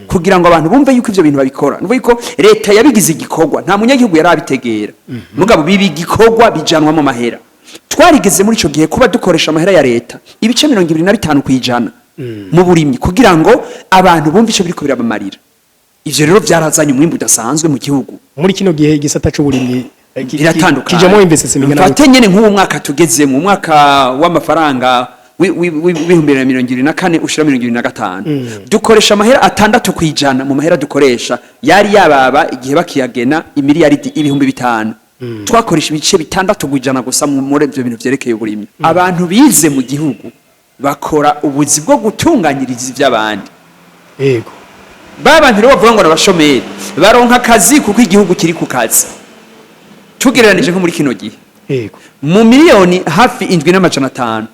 kugira ngo abantu bumve yuko ivyo bintu babikora nuvuga ko leta yabigize igikorwa nta munyagihugu yarabitegera mugabo bibi igikorwa bijanwa mu mahera twarigeze muri ico gihe kuba dukoresha amahera ya leta ibice 25 kwijana mu burimyi kugira ngo abantu bumve ico biriko birabamarira ivyo rero vyarazanye umwimbu udasanzwe mu gihugu muri kino gihe igisata c'uburimyi biratandukanye kijamo investment ingana fatenyene nk'uwo mwaka tugeze mu mwaka w'amafaranga w'ibihumbi 2024 ushira 2025 dukoresha amahera 6 kwijana mu mahera dukoresha yari yababa igihe bakiyagena imiliyaridi ibihumbi 5 twakoresha ibice 6 kwijana gusa muri ivyo bintu vyerekeye uburimyi abantu bize mu gihugu bakora ubuzi bwo gutunganyiriza ivy'abandi yego babantu rero bavuga ngo nabashomeri baronka akazi kuko igihugu kiri ku kazi tugereranije nko muri kino gihe yego mu miliyoni hafi 7,500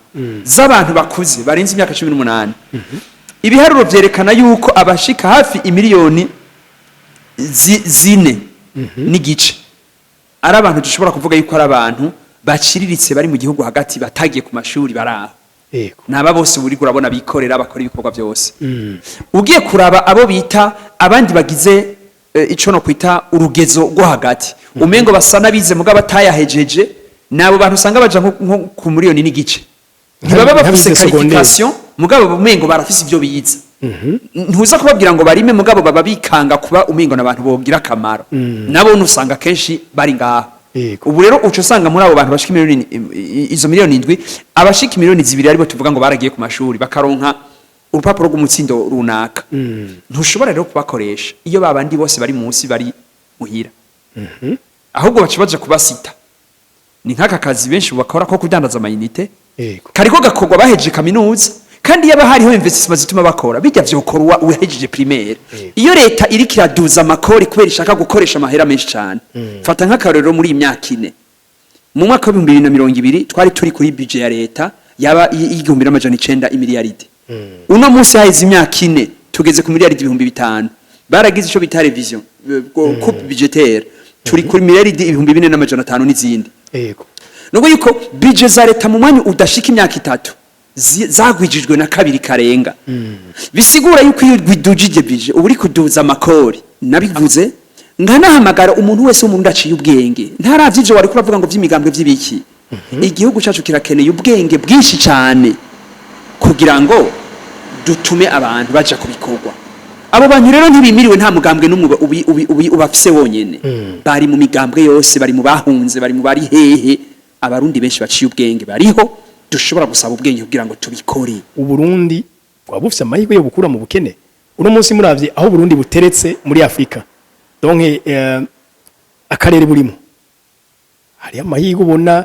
z'abantu bakuze barenze imyaka 18 ibiharuro vyerekana yuko abashika hafi imiliyoni 4 n'igice ari abantu dushobora kuvuga yuko ari abantu baciriritse bari mu gihugu hagati batagiye ku mashuri baraho yego naba bose buri kurabona bikorera bakora ibikorwa byose ugiye kuraba abo bita abandi bagize ico no kwita urugezo rwo hagati umengo basa nabize mugabo atayahejeje nabo bantu usanga baja nko ku miliyoni n'igice ntibaba bafise qualification mugabo umengo barafise ivyo biyiza ntuza kubabwira ngo barime mugabo baba bikanga kuba umengo nabantu bogira akamaro nabo nusanga kenshi bari ngaho ubu rero uco usanga muri abo bantu bashika miliyoni izo miliyoni 7 abashika miliyoni 2 aribo tuvuga ngo baragiye ku mashuri bakaronka urupapuro rw'umutsindo runaka ntushobora rero kubakoresha iyo babandi bose bari munsi bari muhira ahubwo bacibaje kubasita ni nk'aka kazi benshi bakora ko kudandaza amayinite kariko gakorwa bahejeje kaminuza kandi yaba hariho investment zituma bakora bijya vyokorwa uhejeje primaire iyo leta iri kiraduza amakori kubera ishaka gukoresha amahera menshi cyane fata nk'akarero muri imyaka 4 mu mwaka wa 2020 twari turi kuri budget ya leta yaba 1,900 imiliyaridi uno munsi haize imyaka 4 tugeze ku miliyaridi 5,000 baragize ico bita revision coupe budgetaire turi kuri miliyaridi 4,500 n'izindi yego nuko yuko budget za leta mu mwanya udashika imyaka 3 zagwijijwe na kabiri karenga bisigura yuko iyo gwidujije budget uburi kuduza amakori nabivuze nganahamagara umuntu wese umuntu aciye ubwenge ntaravye ivyo wari kuravuga ngo vy'imigambwe vy'ibiki igihugu cyacu kirakeneye ubwenge bwinshi cyane kugira ngo dutume abantu baja kubikorwa abo bantu rero ntibimiriwe nta mugambwe n'umwe ubafise wonyene bari mu migambwe yose bari mu bahunze bari mu bari hehe abarundi benshi baciye ubwenge bariho dushobora gusaba ubwenge kugira ngo tubikore uburundi wabufise amahirwe yo gukura mu bukene uno munsi muravye aho Burundi buteretse muri Afrika donc akarere burimo hari amahirwe ubona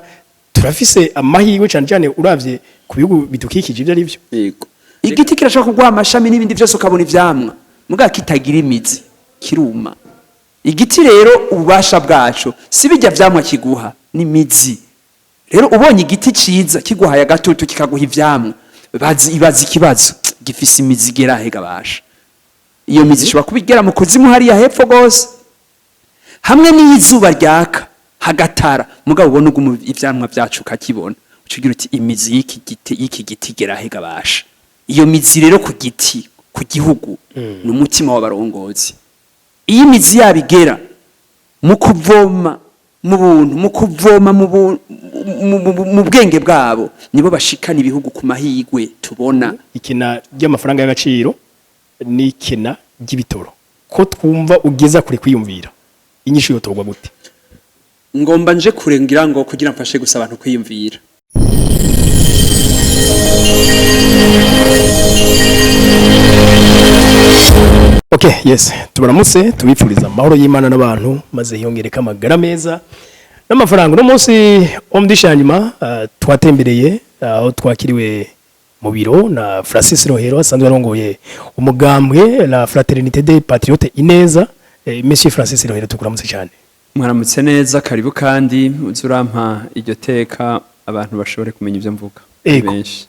turafise amahirwe cyane cyane uravye ku bihugu bidukikije ibyo ari byo yego igiti kirashaka kugwa amashami n'ibindi byose ukabona ivyamwa muga kitagira imizi kiruma igiti rero ubasha bwacu sibijya vyamwa kiguha n'imizi rero ubonye igiti ciza kiguhaye agatutu kikaguha ivyamwa ibazi ikibazo gifise imizi gera hega basha iyo mizi ishobora kubigera mu kuzimu hariya hepfo gose hamwe n'izuba ryaka hagatara mugabo ubona ugumu ivyamwa byacu kakibona ucugira uti imizi y'iki giti gera hega basha iyo mizi rero ku giti ku gihugu n'umutima w'abarongozi iyi mizi yabigera mu kuvoma mu buntu mu kuvoma mu bwenge bwabo nibo bashikana ibihugu ku mahigwe tubona ikina ry'amafaranga y'agaciro n'ikina ry'ibitoro ko twumva ugeza kuri kwiyumvira inyishu yotorwa gute ngomba nje kurengira ngo kugira mfashe gusa abantu kwiyumvira Okay, yes. Tubaramutse tubipfuriza amahoro y'Imana n'abantu maze hiyongereka amagara meza n'amafaranga. No munsi omdishanyuma twatembereye aho twakiriwe mu biro na Francis Rohero asanzwe arongoye umugambwe la Fraternité des Patriotes Ineza. Monsieur Francis Rohero tukuramutse cyane. Mwaramutse neza karibu kandi uzurampa iryo teka abantu bashobore kumenya ivyo mvuga benshi.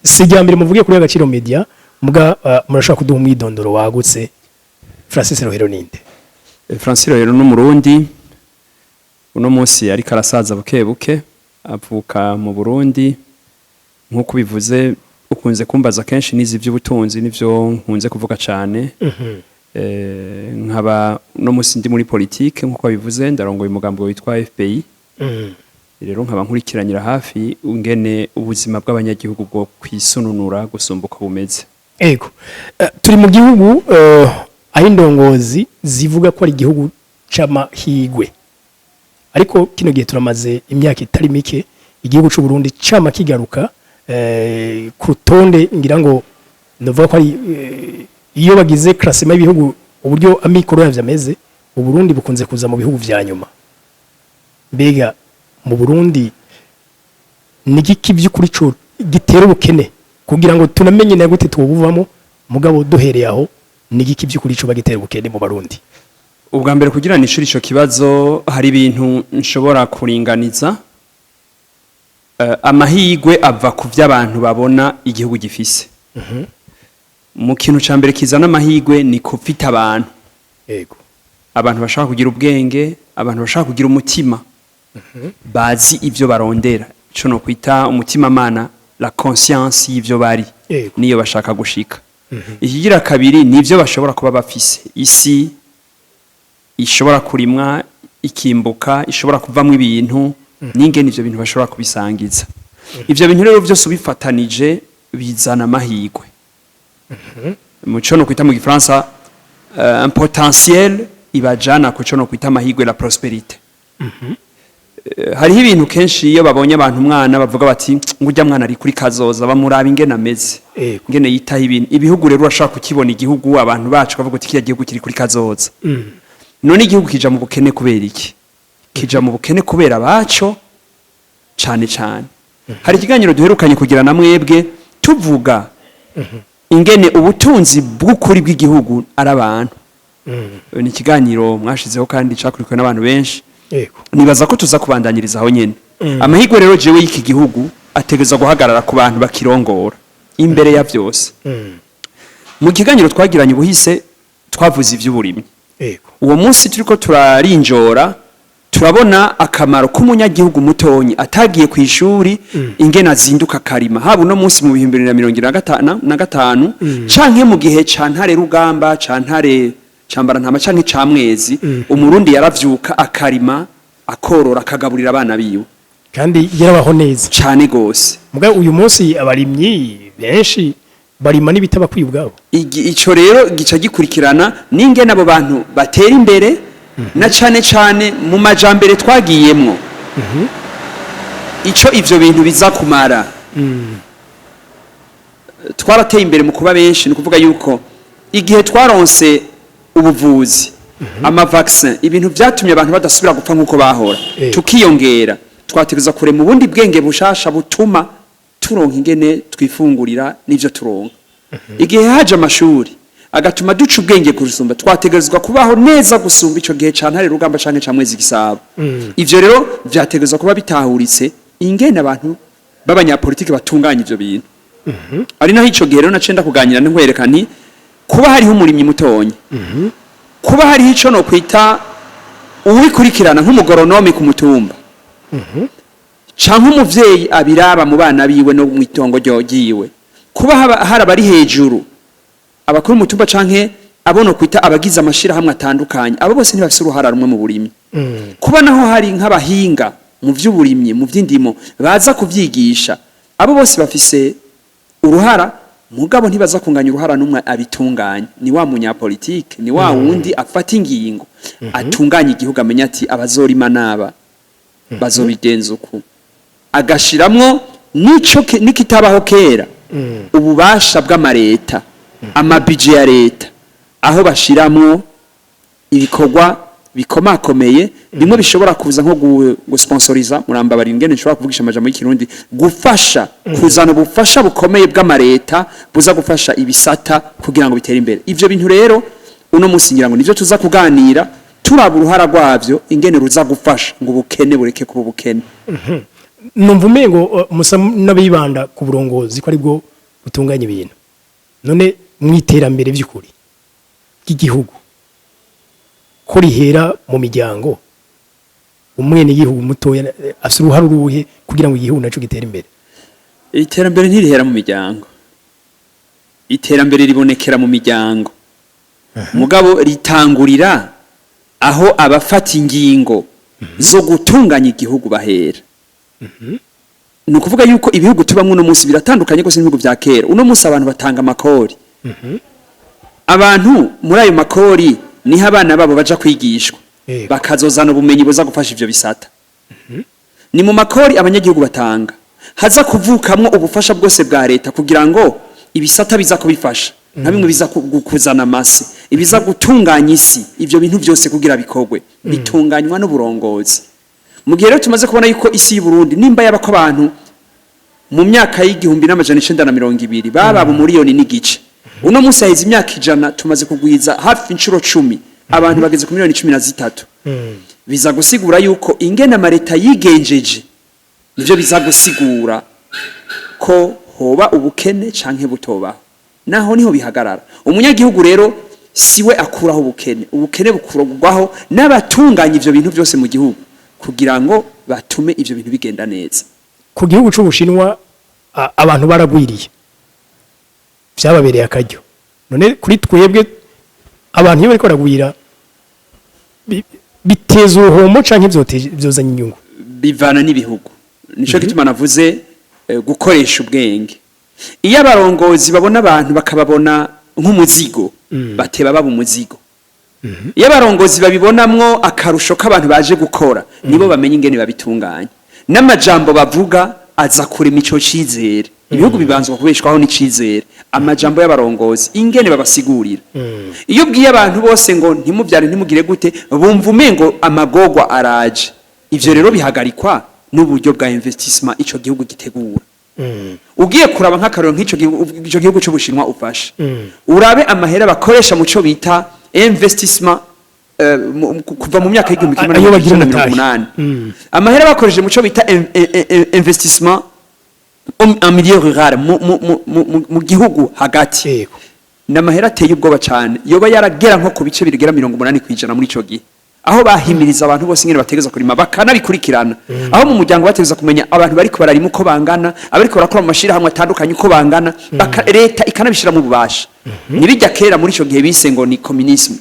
Sijambire muvuge kuri agaciro media muga murashaka kuduha umwidondoro wagutse. Francis Rohero ninde? Francis Rohero n'umurundi uno munsi ari karasaza buke buke avuka mu Burundi nkuko bivuze ukunze kumbaza kenshi n'izi by'ubutunzi nivyo nkunze kuvuga cyane nkaba no musi ndi muri politique nkuko bivuze ndarongoye umugambi witwa FPI rero nkaba nkurikiranira hafi ungene ubuzima bw'abanyagihugu bwo kwisununura gusumbuka bumeze ego turi mu gihugu aho indongozi zivuga ko ari igihugu c'amahigwe ariko kino gihe turamaze imyaka itari mike igihugu c'u Burundi cama kigaruka ku rutonde ngira ngo ndavuga ko ari iyo bagize classement y'ibihugu uburyo amikoro yavyo ameze u Burundi bukunze kuza mu bihugu vya nyuma mbega mu Burundi nigiki by'ukuri cyo gitera ubukene kugira ngo tunamenye na gute twubuvamo mugabo duhereye aho nigiki by'ukuri cyo bagitera ubukene mu Barundi ubwa mbere kugira nishuri ico kibazo hari ibintu nshobora kuringaniza amahigwe ava ku vy'abantu babona igihugu gifise mu kintu ca mbere kizana amahigwe ni kufita abantu yego abantu bashaka kugira ubwenge abantu bashaka kugira umutima bazi ivyo barondera ico no kwita umutima mana la conscience y'ivyo bari niyo bashaka gushika ikigira kabiri nivyo bashobora kuba bafise isi ishobora kurimwa ikimbuka ishobora kuvamwe ibintu n'ingene ivyo bintu bashobora kubisangiza ivyo bintu rero byose ubifatanije bizana amahigwe muco no kwita mu gifaransa un potentiel ibajana kuco no kwita amahigwe la prospérité hariho ibintu kenshi iyo babonye abantu umwana bavuga bati ngujya mwana ari kuri kazoza bamuraba ingene ameze ingene yitaho ibintu ibihugu rero urashaka kukibona igihugu abantu bacu bavuga ati kiya gihugu kiri kuri kazoza none igihugu kija mu bukene kubera iki kija mu bukene kubera baco cane cane hari ikiganiro duherukanye kugira na mwebwe tuvuga ingene ubutunzi bw'ukuri bw'igihugu ari abantu ni ikiganiro mwashizeho kandi cakurikiwe n'abantu benshi nibaza ko tuza kubandanyiriza aho nyene amahigwe rero jewe y'iki gihugu ategeza guhagarara ku bantu bakirongora imbere ya vyose mu kiganiro twagiranye ubuhise twavuze ivy'uburimyi uwo munsi turiko turarinjora turabona akamaro k'umunyagihugu mutonyi atagiye ku ishuri ingene azinduka karima haba no munsi mu 2025 canke mu gihe cantare rugamba cantare cambara ntama canke camwezi umurundi yaravyuka akarima akorora akagaburira abana biwe kandi yarabaho neza cane gose muga uyu munsi abarimyi benshi barima n'ibitaba kwibwabo ico rero gica gikurikirana n'ingene abo bantu batera imbere na cane cane mu majambere twagiyemwo ico ivyo bintu biza kumara twarateye imbere mu kuba benshi ni kuvuga yuko igihe twaronse ubuvuzi amavaccin ibintu vyatumye abantu badasubira gupfa nkuko bahora tukiyongera twategeza kure mu bundi bwenge bushasha butuma turonka ingene twifungurira n'ivyo turonka igihe haje amashuri agatuma duca ubwenge kurusumba twategerezwa kubaho neza gusumba ico gihe cantare rugamba canke camwezi gisabo ivyo rero vyategerezwa kuba bitahuritse ingene abantu b'abanyapolitike batunganya ivyo bintu ari naho ico gihe rero nacenda kuganira n'nkwereka nti kuba hariho umurimyi mutonyi kuba hariho ico no kwita uwikurikirana nk'umugoronome ku mutumba canke umuvyeyi abiraba mu bana biwe no mwitongo ryogiwe kuba haraba ari hejuru abakuru mutumba canke abono kwita abagize amashira hamwe atandukanye abo bose ntibafise uruhara rumwe mu burimyi kuba naho hari nk'abahinga mu vy'uburimyi mu vy'indimo baza kuvyigisha abo bose bafise uruhara mugabo ntibaza kunganya uruhara numwe abitunganya ni wa munyapolitike ni wa wundi afata ingingo atunganya igihugu amenya ati abazorima naba bazobigenza uku agashiramwo nico nikitabaho kera ububasha bw'amareta amabije ya leta aho bashiramwo ibikorwa bikomakomeye bimwe bishobora kuza nko gusponsoriza muramba bari ingene nshobora kuvugisha amajambo y'ikirundi gufasha kuzana ubufasha bukomeye bw'amareta buza gufasha ibisata kugira ngo bitere imbere ivyo bintu rero uno munsi ngira ngo nivyo tuza kuganira turaba uruhara rwavyo ingene ruza gufasha ngo ubukene bureke kuba ubukene numva umengo musa n'abibanda ku burongozi ko ari bwo butunganya ibintu none mwiterambere by'ukuri bw'igihugu ko rihera mu miryango umwene y'igihugu mutoya afite uruhare uruhe kugira ngo igihugu naco gitere imbere iterambere ntirihera mu miryango iterambere ribonekera mu miryango mugabo ritangurira aho abafata ingingo zo gutunganya igihugu bahera ni ukuvuga yuko ibihugu tubamwe uno munsi biratandukanye gose n'ibihugu vya kera uno munsi abantu batanga amakori abantu muri ayo makori niho abana babo baja kwigishwa bakazozana ubumenyi buza gufasha ivyo bisata ni mu makori abanyagihugu batanga haza kuvukamwo ubufasha bwose bwa leta kugira ngo ibisata biza kubifasha nka bimwe biza kuzana amase ibiza gutunganya isi ivyo bintu byose kugira bikogwe bitunganywa n'uburongozi mu gihe rero tumaze kubona yuko isi y'u Burundi nimba yabako abantu mu myaka y'igihumbi n'amajana 920 baba mu miliyoni n'igice uno munsi haheze imyaka 100 tumaze kugwiza hafi inshuro 10 abantu bageze ku miliyoni 13 biza gusigura yuko ingene amareta yigenjeje nivyo biza gusigura ko hoba ubukene canke butoba naho niho bihagarara umunyagihugu rero siwe akuraho ubukene bukurwaho n'abatunganya ivyo bintu byose mu gihugu kugira ngo batume ivyo bintu bigenda neza ku gihugu c'Ubushinwa abantu baragwiriye vyababereye akaryo none kuri twebwe abantu iyo bariko baragwira biteza uruhomo canke vyozanye inyungu bivana n'ibihugu nico gituma navuze gukoresha ubwenge iyo abarongozi babona abantu bakababona nk'umuzigo bateba baba umuzigo iyo abarongozi babibonamwo akarusho k'abantu baje gukora nibo bamenye ingene babitunganya n'amajambo bavuga aza kurema ico cizere ibihugu bibanzwa kubeshwaho n'icizere amajambo y'abarongozi ingene babasigurira iyo bwiye abantu bose ngo ntimuvyare ntimugire gute bumva umengo amagogwa araje ivyo rero bihagarikwa n'uburyo bwa investissement ico gihugu gitegura ugiye kuraba nk'akarero nk'ico gihugu c'Ubushinwa ufashe urabe amahera bakoresha mu cyo bita investissement kuva mu myaka y'igihumbi kimwe n'amajana 1980 amahera bakoresheje mu cyo bita investissement en milieu rural mu gihugu hagati n'amahera ateye ubwoba cyane yoba yaragera nko ku bice birigera 80% muri ico gihe aho bahimiriza abantu bose ingene bategeza kurima bakanabikurikirana aho mu muryango bategeza kumenya abantu bariko bararima uko bangana abariko barakora mu mashira hamwe atandukanye uko bangana leta ikanabishira mu bubasha nibijya kera muri ico gihe bise ngo ni communisme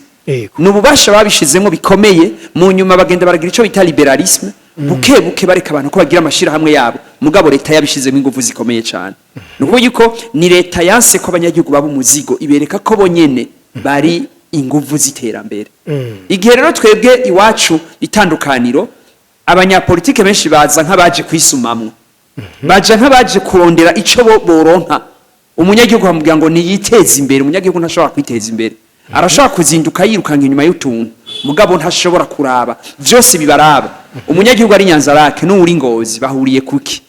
n'ububasha babishizemo bikomeye mu nyuma bagenda baragira ico bita liberalisme buke bareka abantu ko bagira amashira hamwe yabo mugabo leta yabishizemo ingufu zikomeye cyane nuko yuko ni leta yanse ko abanyagihugu baba umuzigo ibereka ko bonyene bari ingufu ziterambere igihe rero twebwe iwacu itandukaniro abanyapolitike benshi baza nk'abaje kwisumamwe baje nk'abaje kurondera ico boronka umunyagihugu bamubwira ngo ni yiteze imbere umunyagihugu ntashobora kwiteza imbere arashobora kuzinduka yirukanga inyuma y'utuntu mugabo ntashobora kuraba byose bibaraba umunyagihugu ari Nyanzarake n'uri Ngozi bahuriye kuki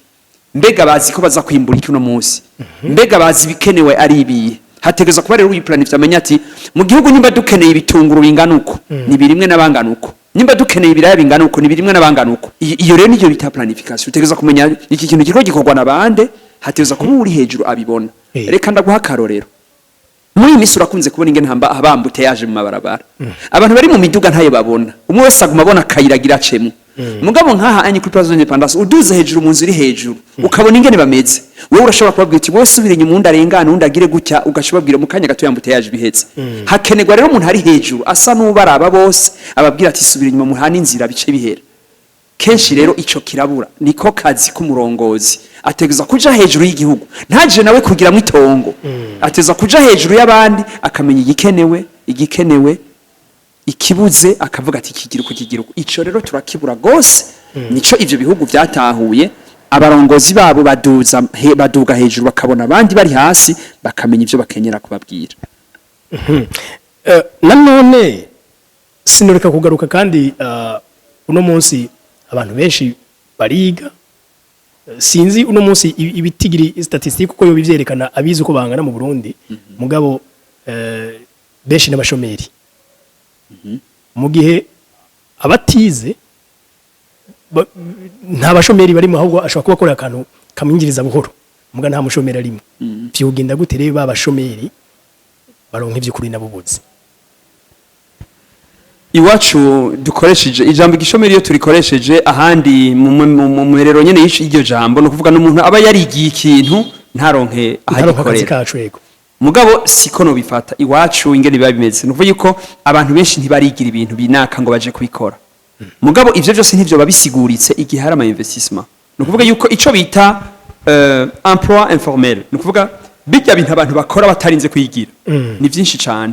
mbega bazi ko baza kwimbura iki no munsi mbega bazi bikenewe ari ibiye hategeza kuba rero uyiplanif amenya ati mu gihugu nimba dukeneye ibitunguru bingana uko ni birimwe nabangana uko nimba dukeneye ibiraya bingana uko ni birimwe nabangana uko iyo rero niyo bita planification utegeza kumenya iki kintu kiriko gikorwa nabande hategeza kuba uri hejuru abibona reka ndaguha karorero muri imisi urakunze kubona ingene abambute yaje mu mabarabara abantu bari mu miduga ntaye babona umwe wese aguma abona kayiragira cemu mugabo nkaha anyi kuri Place de l'Independance uduze hejuru mu nzu iri hejuru ukabona ingene bameze wowe urashobora kubabwira uti wowe subire inyuma undi arengana undi agire gutya ugashobabwira mu kanya gato yambute yaje bihetse hakenegwa rero umuntu ari hejuru asa n'ubaraba bose ababwira ati subire inyuma muhana inzira bice bihera kenshi rero ico kirabura niko kazi k'umurongozi ategeza kuja hejuru y'igihugu ntaje nawe kugira mu itongo ateza kuja hejuru y'abandi akamenya igikenewe ikibuze akavuga ati kigiruko ico rero turakibura gose nico ivyo bihugu vyatahuye abarongozi babo baduga hejuru bakabona abandi bari hasi bakamenya ivyo bakenyera kubabwira nanone sinoreka kugaruka kandi uno munsi abantu benshi bariga sinzi uno munsi ibitigiri statistique uko yo bivyerekana abizi uko bangana mu Burundi mugabo benshi n'abashomeri mu gihe abatize nta bashomeri barimo ahubwo ashobora kuba akora akantu kamwinjiriza buhoro muga nta mushomeri arimo vyogenda gute rero babashomeri baronka ivy'ukuri nabubuzi iwacu dukoresheje ijambo gishomeri iyo turikoresheje ahandi mu mwerero nyene y'iryo jambo no kuvuga n'umuntu aba yarigiye ikintu ntaronke ahagikorera mugabo siko no bifata iwacu ingene biba bimeze nuvuga yuko abantu benshi ntibarigira ibintu binaka ngo baje kubikora mugabo ivyo byose ntivyo babisiguritse igihe hari ama investissement nukuvuga yuko ico bita emploi informel nukuvuga bijya bintu abantu bakora batarinze kwigira ni byinshi cyane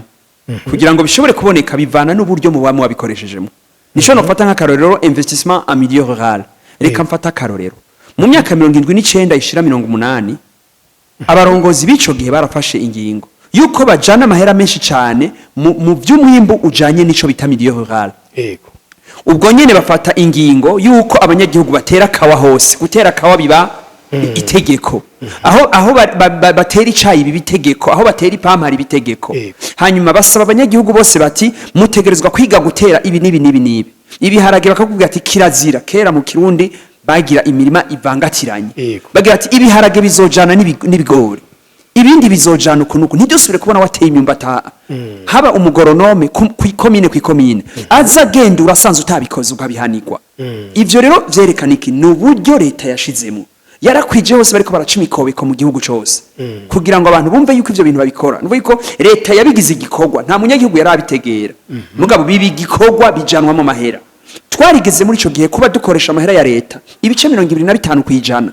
kugira ngo bishobore kuboneka bivana n'uburyo mu bamwe wabikoreshejemo nico no fata nk'akarorero investissement en milieu rural reka mfata akarorero mu myaka 79 ishira 80 abarongozi bico gihe barafashe ingingo yuko bajana amahera menshi cyane mu by'umwimbu ujanye nico bita milieu rural yego ubwo nyene bafata ingingo yuko abanyagihugu batera kawa hose gutera kawa biba itegeko aho batera icayi bitegeko aho batera ipampari bitegeko hanyuma basaba abanyagihugu bose bati mutegerezwa kwiga gutera ibi nibi ibiharage bakakubwira ati kirazira kera mu Kirundi bagira imirima ivangatiranye bagira ati ibiharage bizojana n'ibigori ibindi bizojana ukunuku ntidusubire kubona wateye imyumbata haba umugoronome kw'ikomine aza genda urasanzwe utabikoze ugabihanirwa ivyo rero vyerekana iki n'uburyo leta yashizemo yarakwije hose bariko baraca imikobeko mu gihugu cyose kugira ngo abantu bumve yuko ivyo bintu babikora nuvuga yuko leta yabigize igikorwa nta munyagihugu yarabitegera mugabo bibi igikorwa bijanwa mu mahera twarigeze muri ico gihe kuba dukoresha amahera ya leta ibice 25 kwijana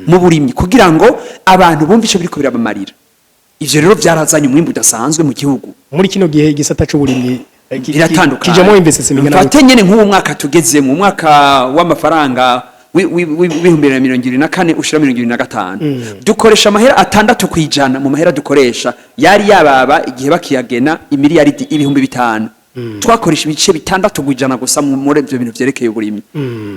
mu burimyi kugira ngo abantu bumve ico biriko birabamarira ivyo rero vyarazanye umwimbu udasanzwe mu gihugu muri kino gihe igisata c'uburimyi biratandukanye kijamo investment mfate nyene nk'uwo mwaka tugeze mu mwaka w'amafaranga w'ibihumbi 2024 ushira 2025 dukoresha amahera 6 kwijana mu mahera dukoresha yari yababa igihe bakiyagena imiliyaridi ibihumbi 5 twakoresha ibice 6 kwijana gusa muri ivyo bintu vyerekeye uburimyi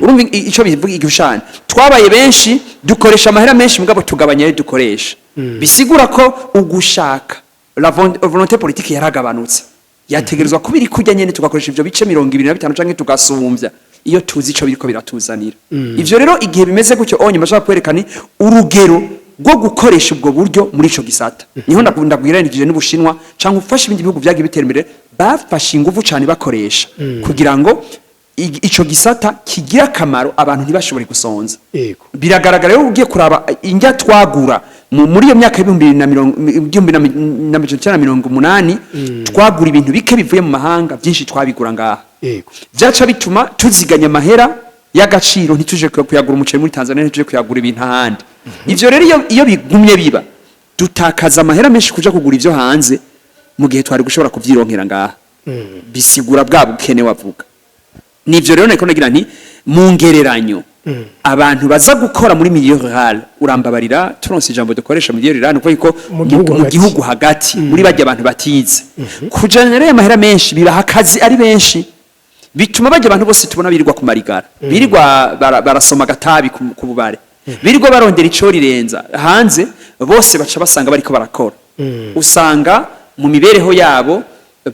urumva ico bivuga igishana twabaye benshi dukoresha amahera menshi mugabo tugabanya yo dukoresha bisigura ko ugushaka la volonté politique yaragabanutse yategerezwa kubiri kujya nyene tugakoresha ivyo bice 25 canke tugasumvya iyo tuzi ico biriko biratuzanira ivyo rero igihe bimeze gutyo onye mashaka kwerekana urugero rwo gukoresha ubwo buryo muri ico gisata niho ndakunda guhiranije n'Ubushinwa canke ufasha ibindi bihugu byagiye bitera imbere bafashe ingufu cyane bakoresha kugira ngo ico gisata kigira akamaro abantu ntibashobore gusonza biragaragara rero ugiye kuraba injya twagura muri iyo myaka y'1980 twagura ibintu bike bivuye mu mahanga byinshi twabigura ngaha byaca bituma tuziganya amahera y'agaciro ntituje kuyagura umuceri muri Tanzania ntituje kuyagura ibintu ahandi ivyo rero iyo bigumye biba dutakaza amahera menshi kuja kugura ivyo hanze mu gihe twari gushobora kuvyironkera ngaha bisigura bwa bukene wavuga nivyo rero niko nagira nti mu ngereranyo abantu baza gukora muri milieu rural urambabarira turonse ijambo dukoresha milieu rural nuko yuko mu gihugu hagati muri bajya abantu batize kujanira amahera menshi bibaha akazi ari benshi bituma bajya abantu bose tubona birirwa ku marigara birirwa barasoma gatabi ku bubare birirwa barondera ico rirenza hanze bose baca basanga bariko barakora usanga mu mibereho yabo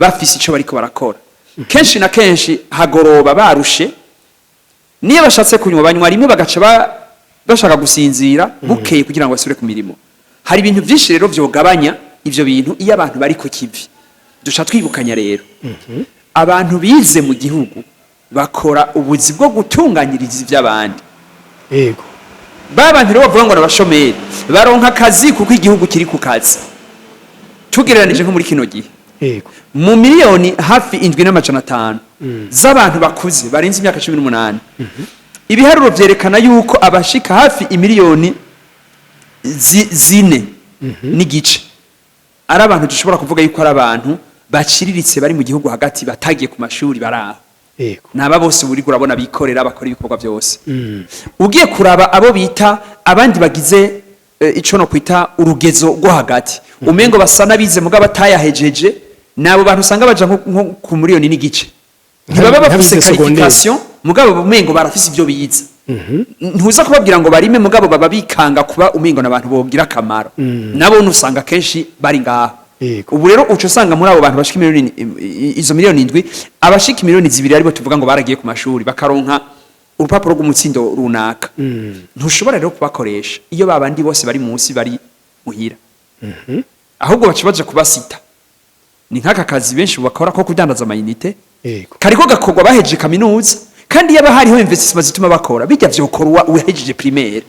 bafise ico bariko barakora kenshi na kenshi hagoroba barushe niyo bashatse kunywa banywa rimwe bagaca bashaka gusinzira bukeye kugira ngo basubire ku mirimo hari ibintu byinshi rero vyogabanya ivyo bintu iyo abantu bari ku kivi dusha twibukanya rero abantu bize mu gihugu bakora ubuzi bwo gutunganyiriza ivy'abandi yego babantu rero bavuga ngo nabashomeri baronka akazi kuko igihugu kiri ku kazi tugereranije nko muri kino gihe yego mu miliyoni hafi 7,500 z'abantu bakuze barenze imyaka 18 ibiharuro vyerekana yuko abashika hafi imiliyoni 4 n'igice ari abantu dushobora kuvuga yuko ari abantu baciriritse bari mu gihugu hagati batagiye ku mashuri baraho yego naba bose buri kurabona bikorera bakora ibikorwa byose ugiye kuraba abo bita abandi bagize ico no kwita urugezo rwo hagati umengo basana bize mugabo atayahejeje nabo bantu usanga baja nko ku miliyoni n'igice ntibaba bafise qualification mugabo umengo barafise ibyo bize ntuza kubabwira ngo barime mugabo baba bikanga kuba umengo nabantu bogira akamaro nabo nusanga kenshi bari ngaho ubu rero uco usanga muri abo bantu bashika miliyoni izo miliyoni 7 abashika miliyoni 2 aribo tuvuga ngo baragiye ku mashuri bakaronka urupapuro rw'umutsindo runaka ntushobora rero kubakoresha iyo babandi bose bari munsi bari muhira ahubwo bacibaje kubasita ni nk'aka kazi benshi bakora ko kudandaza amayinite kariko gakorwa bahejeje kaminuza kandi yaba hariho investissement zituma bakora bijya vyokora uhejeje primaire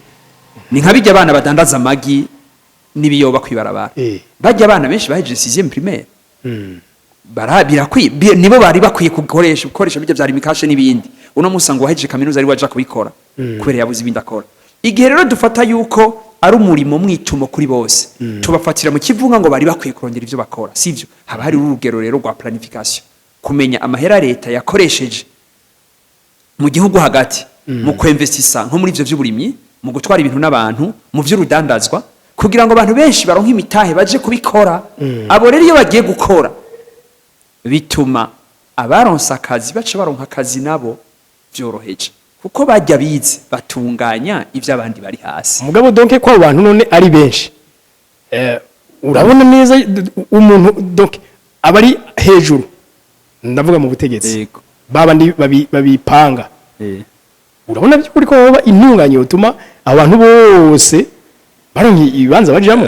ni nka bijya abana badandaza amagi nibiyoba kwibarabara bajya abana benshi bahejeje 6e primaire nibo bari bakwiye gukoresha bijya byari mikashe n'ibindi uno musango wahejeje kaminuza ari waje kubikora kubera yabuze ibindi akora igihe rero dufata yuko ari umurimo mwitumo kuri bose tubafatira mu kivunga ngo bari bakwiye kurondera ivyo bakora sivyo haba hari urugero rero rwa planification kumenya amahera leta yakoresheje mu gihugu hagati mu kwinvestisa nko muri ivyo vy'uburimyi mu gutwara ibintu n'abantu mu vy'urudandazwa kugira ngo abantu benshi baronke imitahe baje kubikora abo rero iyo bagiye gukora bituma abaronsa akazi baca baronka akazi nabo byoroheje kuko bajya bize batunganya ivyo abandi bari hasi mugabo donke ko abantu none ari benshi urabona neza umuntu donke abari hejuru ndavuga mu butegetsi baba ndi babipanga urabona by'ukuri ko baba intunganye utuma abantu bose baronki ibibanza bajamo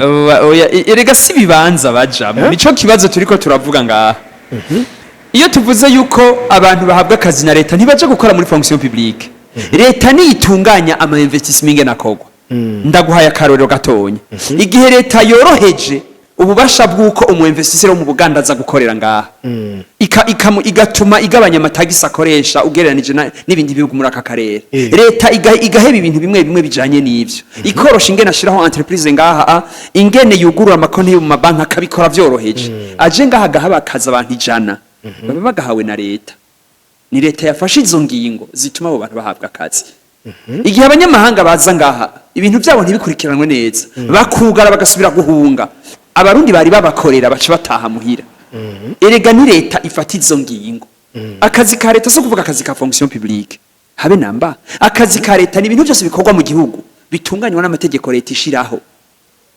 erega si bibanza bajamo nico kibazo turiko turavuga ngaha iyo tuvuze yuko abantu bahabwa akazi na leta ntibaje gukora muri fonction publique leta niyitunganya ama investissement nakogwa ndaguhaye akarorero gatonya igihe leta yoroheje ububasha bw'uko umuinvestisseur wo mu Buganda aza gukorera ngaha igatuma igabanya amatagisi akoresha ugereranije n'ibindi bihugu muri aka karere leta igaheba ibintu bimwe bijanye n'ivyo ikorosha ingene ashiraho entreprise ngaha ingene yugurura amakonti mu mabanki akabikora vyoroheje aje ngaha gahaba akaza abantu 100 baba bagahawe na leta ni leta yafashe izo ngingo zituma abo bantu bahabwa akazi igihe abanyamahanga baza ngaha ibintu byabo ntibikurikiranwe neza bakugara bagasubira guhunga abarundi bari babakorera baca bataha muhira erega ni leta ifata izo ngingo akazi ka leta so kuvuga akazi ka fonction publique habe namba akazi ka leta ni ibintu byose bikorwa mu gihugu bitunganywa n'amategeko leta ishiraho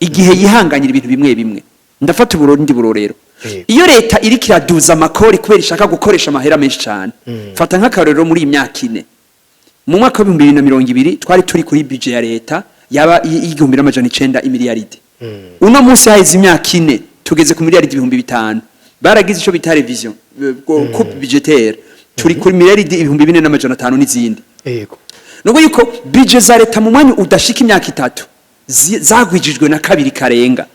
igihe yihanganyira ibintu bimwe ndafata uburundi burorero iyo leta iri kiraduza amakori kubera ishaka gukoresha amahera menshi cyane fata nk'akarorero muri imyaka 4 mu mwaka wa 2020 twari turi kuri budget ya leta yaba 1900 imiliyaridi uno munsi haize imyaka 4 tugeze ku miliyaridi 500 baragize ico bita revision coupe budgetaire turi kuri miliyaridi 2450 n'izindi yego nuko yuko budget za leta mu mwanya udashika imyaka 3 zagwijijwe na kabiri karenga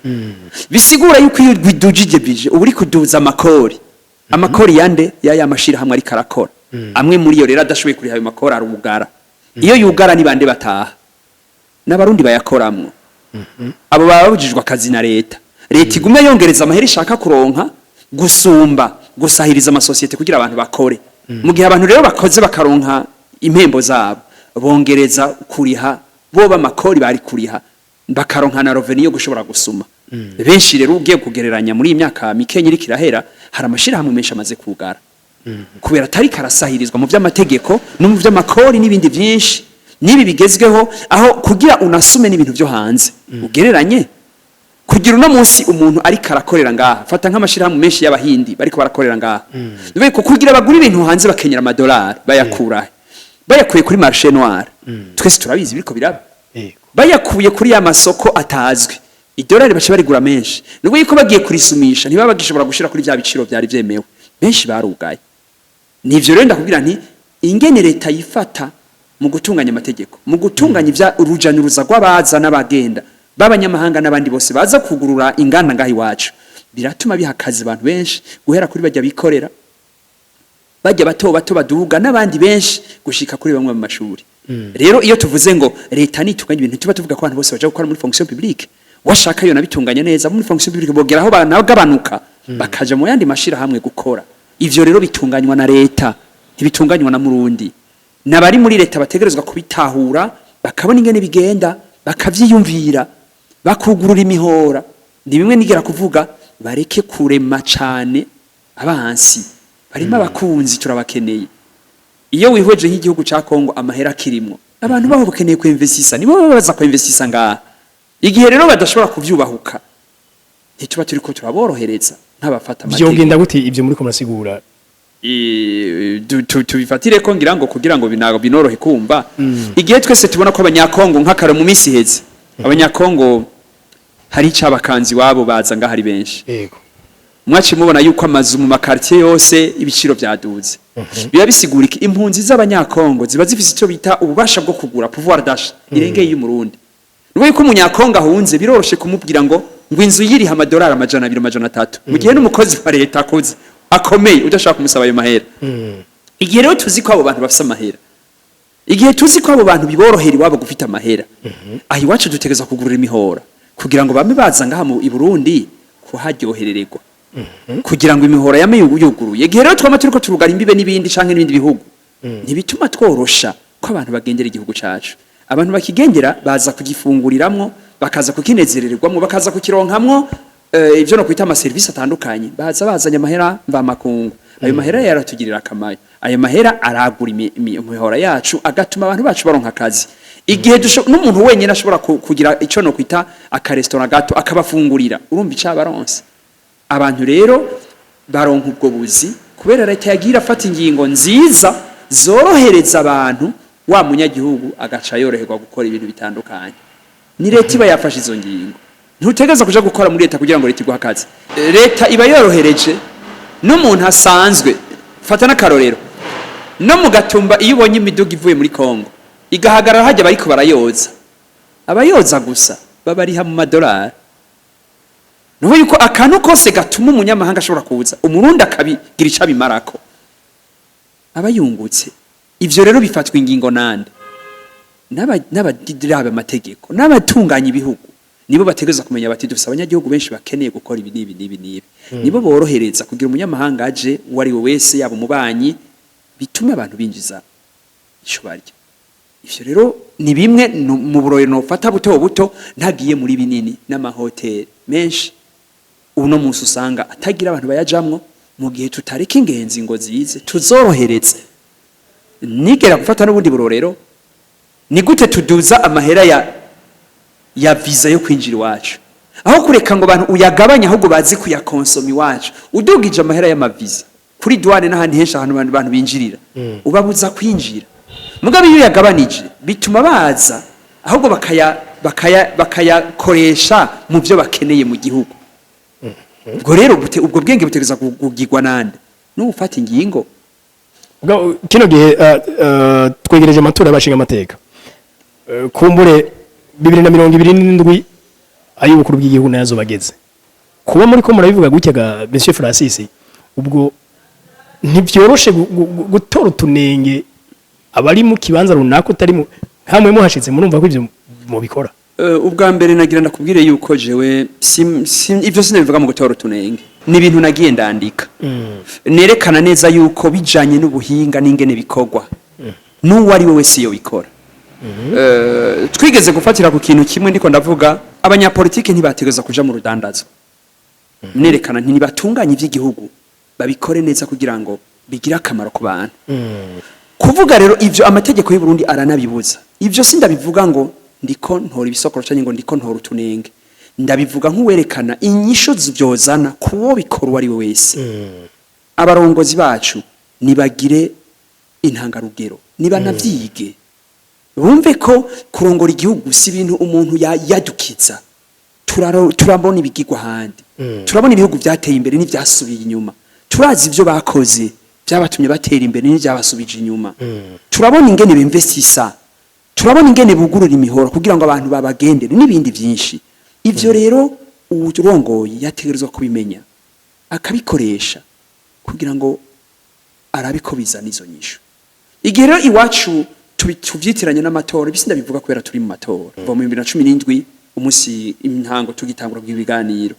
bisigura yuko iyo gwidujije budget uburi kuduza amakori yande ya mashira hamwe ari karakora amwe muri yo rero adashoboye kuri hayo makori arugara iyo yugara ni bande bataha n'abarundi bayakoramwo abo babujijwe akazi na leta igume yongereza amahera ishaka kuronka gusumba gusahiriza amasosiyete kugira abantu bakore mu gihe abantu rero bakoze bakaronka impembo zabo bongereza kuriha boba makori bari kuriha bakaronka na revenue yo gushobora gusuma benshi rero ugiye kugereranya muri imyaka mikenye iri kirahera hari amashira hamwe menshi amaze kugara kubera atari karasahirizwa mu vy'amategeko no mu vy'amakori n'ibindi byinshi nibi bigezweho aho kugira unasume n'ibintu byo hanze ugereranye kugira uno munsi umuntu ari karakorera ngaha fata nk'amashira hamwe menshi y'abahindi bariko barakorera ngaha bibe ko kugira bagura ibintu hanze bakenyera amadolari bayakura bayakuye kuri marché noir twese turabizi biriko biraba bayakuye kuri ya masoko atazwi idolari bace barigura menshi nubwo yuko bagiye kurisumisha ntibaba bagishobora gushira kuri bya biciro byari byemewe benshi barugaye nivyo rero ndakubwira nti ingene leta yifata mu gutunganya amategeko mu gutunganya ivya urujanuruza rw'abaza n'abagenda b'abanyamahanga n'abandi bose baza kugurura inganda ngahi wacu biratuma bihakaza abantu benshi guhera kuri bajya bikorera bajya bato baduga n'abandi benshi gushika kuri bamwe mu mashuri rero iyo tuvuze ngo leta nitunganya ibintu tuba tuvuga ko abantu bose baje gukora muri fonction publique washaka yo nabitunganya neza muri fonction publique bogeraho banagabanuka bakaja mu yandi mashira hamwe gukora ivyo rero bitunganywa na leta ntibitunganywa na murundi nabari muri leta bategerezwa kubitahura bakabona ingene bigenda bakavyiyumvira bakugurura imihora ni bimwe nigera kuvuga bareke kurema cyane abansi barimo abakunzi turabakeneye iyo wihweje nk'igihugu ca Kongo amahera kirimo abantu baho bakeneye ku investisa nibo baza ku investisa ngaha igihe rero badashobora kuvyubahuka ntituba turiko turaborohereza nk'abafata amategeko vyogenda gute ivyo muri ko murasigura tubifatire ko ngira ngo kugira ngo binorohe kumva igihe twese tubona ko abanyakongo nk'akaro mu minsi heze abanyakongo hari icabakanzi wabo baza ngaho ari benshi yego mwaci mubona yuko amazu mu makartier yose ibiciro byaduze biba bisigura iki impunzi z'abanyakongo ziba zifise ico bita ububasha bwo kugura pouvoir d'achat irengeye y'umurundi Nuko yuko umunyakonga ahunze biroroshe kumubwira ngo inzu yiri $200 amajana 300 mu gihe n'umukozi wa leta akoze akomeye udashaka kumusaba ayo mahera. Igihe rero tuzi ko abo bantu bafite amahera, igihe tuzi ko abo bantu biborohera iwabo gufita amahera, aho iwacu dutegeza kugurira imihora kugira ngo bame baza ngaha mu Burundi kuharyoherererwa, kugira ngo imihora yame yuguruye. Igihe rero twama turiko turugara imbibe n'ibindi canke n'ibindi bihugu, ntibituma tworosha ko abantu bagendera igihugu cacu. Abantu bakigendera baza kugifunguriramwo, bakaza kukinezerererwamwo, bakaza kukironkamwo ivyo no kwita ama service atandukanye, baza bazanya amahera mva makungu. Ayo mahera yaratugirira akamaro, ayo mahera aragura imihora yacu agatuma abantu bacu baronka akazi. Igihe n'umuntu wenyine ashobora kugira ico no kwita akarestaurant gato akabafungurira, urumva icabaronse. Abantu rero baronka ubwo buzi kubera leta yagira afata ingingo nziza zorohereza abantu, wa munyagihugu agaca yoroherwa gukora ibintu bitandukanye. Ni leta iba yafashe izo ngingo, ntutegeza kuja gukora muri leta kugira ngo leta iguha akazi. Leta iba yorohereje n'umuntu asanzwe. Fata n'akarorero, no mu Gatumba iyo ubonye imiduga ivuye muri Kongo igahagarara hajya bariko barayoza, abayoza gusa babariha mu $. Nuko yuko akantu kose gatuma umunyamahanga ashobora kuza umurundi akabigira icabimarako abayungutse. Ivyo rero bifatwa ingingo nande n'abadirabe amategeko n'abatunganya ibihugu, nibo bategeza kumenya bati dufite abanyagihugu benshi bakeneye gukora ibi nibi. Nibo borohereza kugira umunyamahanga aje wari we wese yabo mubanyi, bituma abantu binjiza ico barya. Ivyo rero ni bimwe mu buroyo no fata buto ntagiye muri binini n'amahoteli menshi uno munsi usanga atagira abantu bayajamwo. Mu gihe tutarika ingenzi ngo zize tuzoroheretse, nigera gufata n'ubundi burorero, ni gute tuduza amahera ya visa yo kwinjira iwacu, aho kureka ngo abantu uyagabanya ahubwo bazi kuyakonsoma iwacu. Udugije amahera y'amaviza kuri douane n'ahandi henshi ahantu abantu binjirira, ubabuza kwinjira. Mugabe iyo yagabanije bituma baza ahubwo bakayakoresha mu byo bakeneye mu gihugu. Ubwo rero ubwo bwenge butegeza kugirwa nande n'ufata ingingo. Kino gihe twegereje amatora y'abashinga amateka, kumbure 2027 ay'ubukuru bw'igihugu nazo bageze. Kuba muri ko murabivuga gutyaga Monsieur Francis, ubwo ntibyoroshe gutora utunenge abari mu kibanza runaka utari hamwe muhashitse, murumva ko ivyo mubikora. Ubwa mbere nagira ndakubwire yuko jewe ivyo sinabivuga mu gutora utunenge, ni ibintu nagiye ndandika nerekana neza yuko bijanye n'ubuhinga n'ingene bikorwa n'uwo ari we wese yo bikora. Twigeze gufatira ku kintu kimwe, ndiko ndavuga abanyapolitike ntibategeza kuja mu rudandazo. Nerekana ntibatunganye ivy'igihugu babikore neza kugira ngo bigira akamaro ku bantu. Kuvuga rero ivyo amategeko y'u Burundi aranabibuza. Ivyo sindabivuga ngo ndiko ntora ibisokoro cyane ngo ndiko ntora utunenge, ndabivuga nk'uwerekana inyisho byozana kuwo bikora wari we wese. Abarongozi bacu nibagire intangarugero, niba navyige bumve ko kurongora igihugu si ibintu umuntu yadukiza. Turabona ibigirwa handi, turabona ibihugu byateye imbere n'ivyasubiye inyuma, turazi ivyo bakoze byabatumye batera imbere n'ivyabasubije inyuma. Turabona ingene bimvestisa, turabona ingene bugurura imihoro kugira ngo abantu babagendere n'ibindi byinshi. Ivyo rero urongoye yategerezwa kubimenya akabikoresha kugira ngo arabiko bizana izo nyisho. Igihe rero iwacu tuvyitiranye n'amatora, bisinda bivuga kubera turi mu matora kuva mu 2017 umusi intango tugitangura bw'ibiganiro.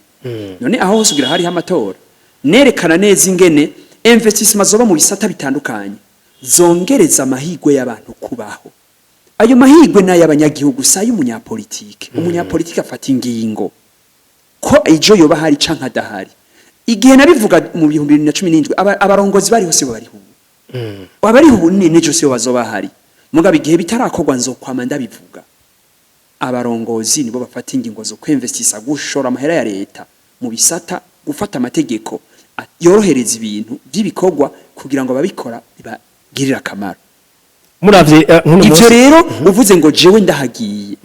None aho hosugira hari amatora, nerekana neza ingene investissement zoba mu bisata bitandukanye zongereza amahigwe y'abantu kubaho. Ayo mahigwe na y'abanyagihugu sayo umunyapolitike. Umunyapolitike afata ingingo ko ejo yoba hari canka adahari. Igihe nabivuga mu 2017 abarongozi bari hose bariho. Abariho nejo se bazoba hari. Mugabe igihe bitarakorwa nzokwama ndabivuga. Abarongozi nibo bafata ingingo zo kwinvestisa gushora amahera ya leta mu bisata, gufata amategeko yorohereza ibintu by'ibikorwa kugira ngo babikora bibagirira akamaro. Muravye ivyo rero uvuze ngo jewe ndahagiye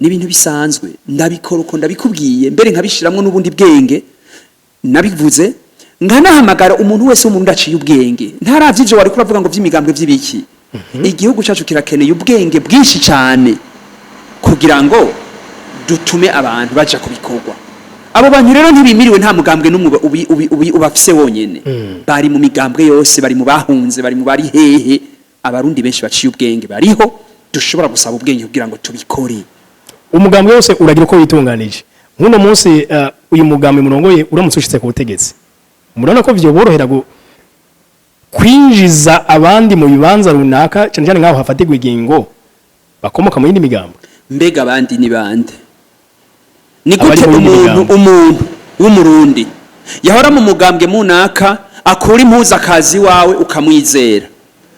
ni ibintu bisanzwe, ndabikora uko ndabikubwiye, mbere nkabishiramwe n'ubundi bwenge nabivuze, nkanahamagara umuntu wese wo mu ndaciye ubwenge. Ntaravye ivyo wari kuravuga ngo vy'imigambwe vy'ibiki. Igihugu cyacu kirakeneye ubwenge bwinshi cyane kugira ngo dutume abantu baja kubikorwa. Abo bantu rero ntibimiriwe nta mugambwe n'umwe ubafise wonyene. Bari mu migambwe yose, bari mu bahunze, bari mu bari hehe. Abarundi benshi baciye ubwenge bariho, dushobora gusaba ubwenge kugira ngo tubikore. Umugambwe wose uragira uko witunganije. Nkuno munsi uyu mugambwe murongoye uramutse ushitse ku butegetsi. Murana ko vyo borohera kwinjiza abandi mu bibanza runaka cyane cyane ngaho hafatirwa ingingo bakomoka mu yindi migambo. Mbega abandi ni bande? Ni gute umuntu w'umurundi yahora mu mugambwe munaka akura impuzu akazi wawe ukamwizera?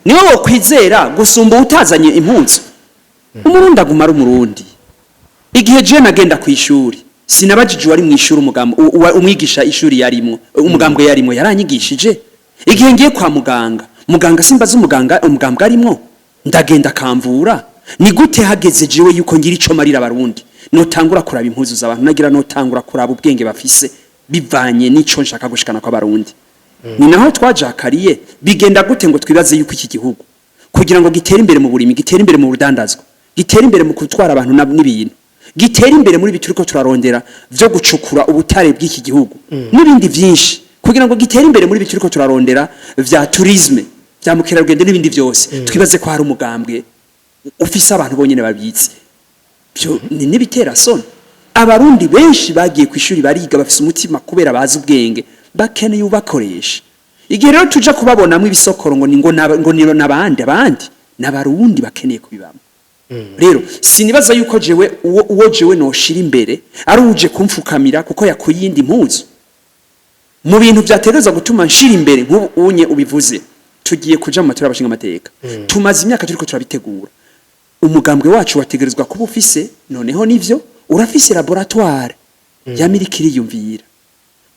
Niwe wo kwizera gusumba utazanye impuzu? Umurundi agumara umurundi. Igihe je nagenda ku ishuri sinabajije wari mu ishuri umwigisha ishuri yarimo umugambwe yarimo yaranyigishije. Igihe ngiye kwa muganga simbaza umugambwe arimo ndagenda kamvura. Ni gute hageze jewe yuko ngira ico marira abarundi notangura kuraba impuzu z'abantu nagira notangura kuraba ubwenge bafise bivanye n'ico nshaka gushikana kwa barundi. Ni naho twajakariye bigenda gute ngo twibaze yuko iki gihugu kugira ngo gitere imbere mu burimi, gitere imbere mu rudandazwa, gitere imbere mu gutwara abantu n'ibintu, gitere imbere muri bituriko turarondera vyo gucukura ubutare bw'iki gihugu n'ibindi vyinshi, kugira ngo gitere imbere muri bituriko turarondera vya tourisme, vya mukerarugendo n'ibindi vyose. Twibaze ko hari umugambwe ufise abantu bonyene babitse. Byo ni nibitera soni. Abarundi benshi bagiye ku ishuri bariga bafise umutima kubera bazi ubwenge, bakeneye ubakoresha. Igihe rero tuja kubabonamwe ibisokoro ngo nabandi n'abarundi bakeneye kubibamo. Rero sinibaza yuko jewe uwo jewe noshira imbere ari uje kumfukamira kuko yakuyindi impuzu. Mu bintu byategereza gutuma nshira imbere nk'ubu unye ubivuze, tugiye kuja mu matora y'abashinga amateka. Tumaze imyaka turiko turabitegura. Umugambwe wacu wategerezwa kuba ufise, noneho nivyo urafise laboratoire yamirikiri yumvira.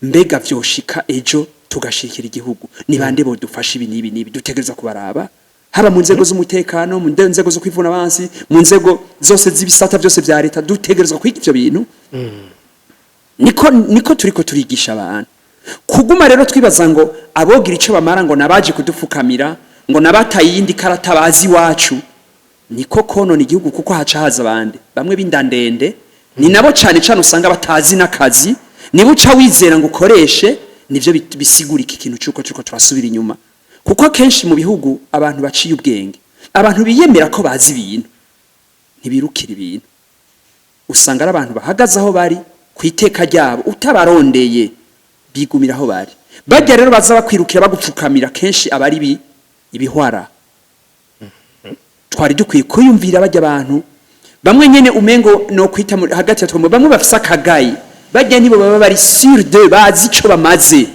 Mbega vyoshika ejo tugashikira igihugu ni bande bo dufasha ibi nibi dutegereza kubaraba, haba mu nzego z'umutekano, mu nzego zo kwivuna abansi, mu nzego zose z'ibisata byose vya leta, dutegerezwa kwiga ivyo bintu. Niko turiko turigisha abantu. Kuguma rero twibaza ngo abogira ico bamara ngo nabaje kudufukamira ngo nabataye yindi karata bazi wacu, niko kono ni gihugu kuko haca haza abandi bamwe bindandende ni nabo cyane cyane usanga batazi nakazi, niba uca wizera ngo ukoreshe nivyo bisigura iki kintu cyuko turasubira inyuma. Kuko kenshi mu bihugu abantu baciye ubwenge, abantu biyemera ko bazi ibintu ntibirukira ibintu, usanga ari abantu bahagaze aho bari kwiteka ryabo, utabarondeye bigumira aho bari. Bajya rero baza bakwirukira bagupfukamira kenshi abari ibihwara. Twari dukwiye kuyumvira bajya abantu bamwe nyene umengo no kwita hagati ya twomwe bamwe bafisa kagayi, bajya nibo baba bari sur de bazi ico bamaze.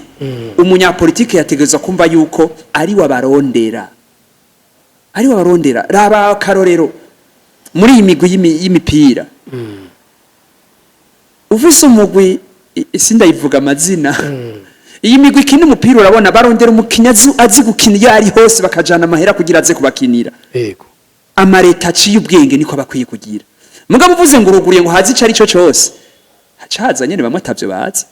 Umunyapolitike yategereza kumva yuko ari wabarondera, raba karorero muri imigwi y'imipira. Ufise umugwi sindayivuga amazina, iyi migwi kino umupira urabona barondera umukinyazi azi gukina yari hose bakajana amahera kugira aze kubakinira. Yego amareta aciye ubwenge niko bakwiye kugira. Mugabo uvuze ngo uruguriye ngo hazi cari cyo cyose hacaza nyene bamwe atavyo bazi.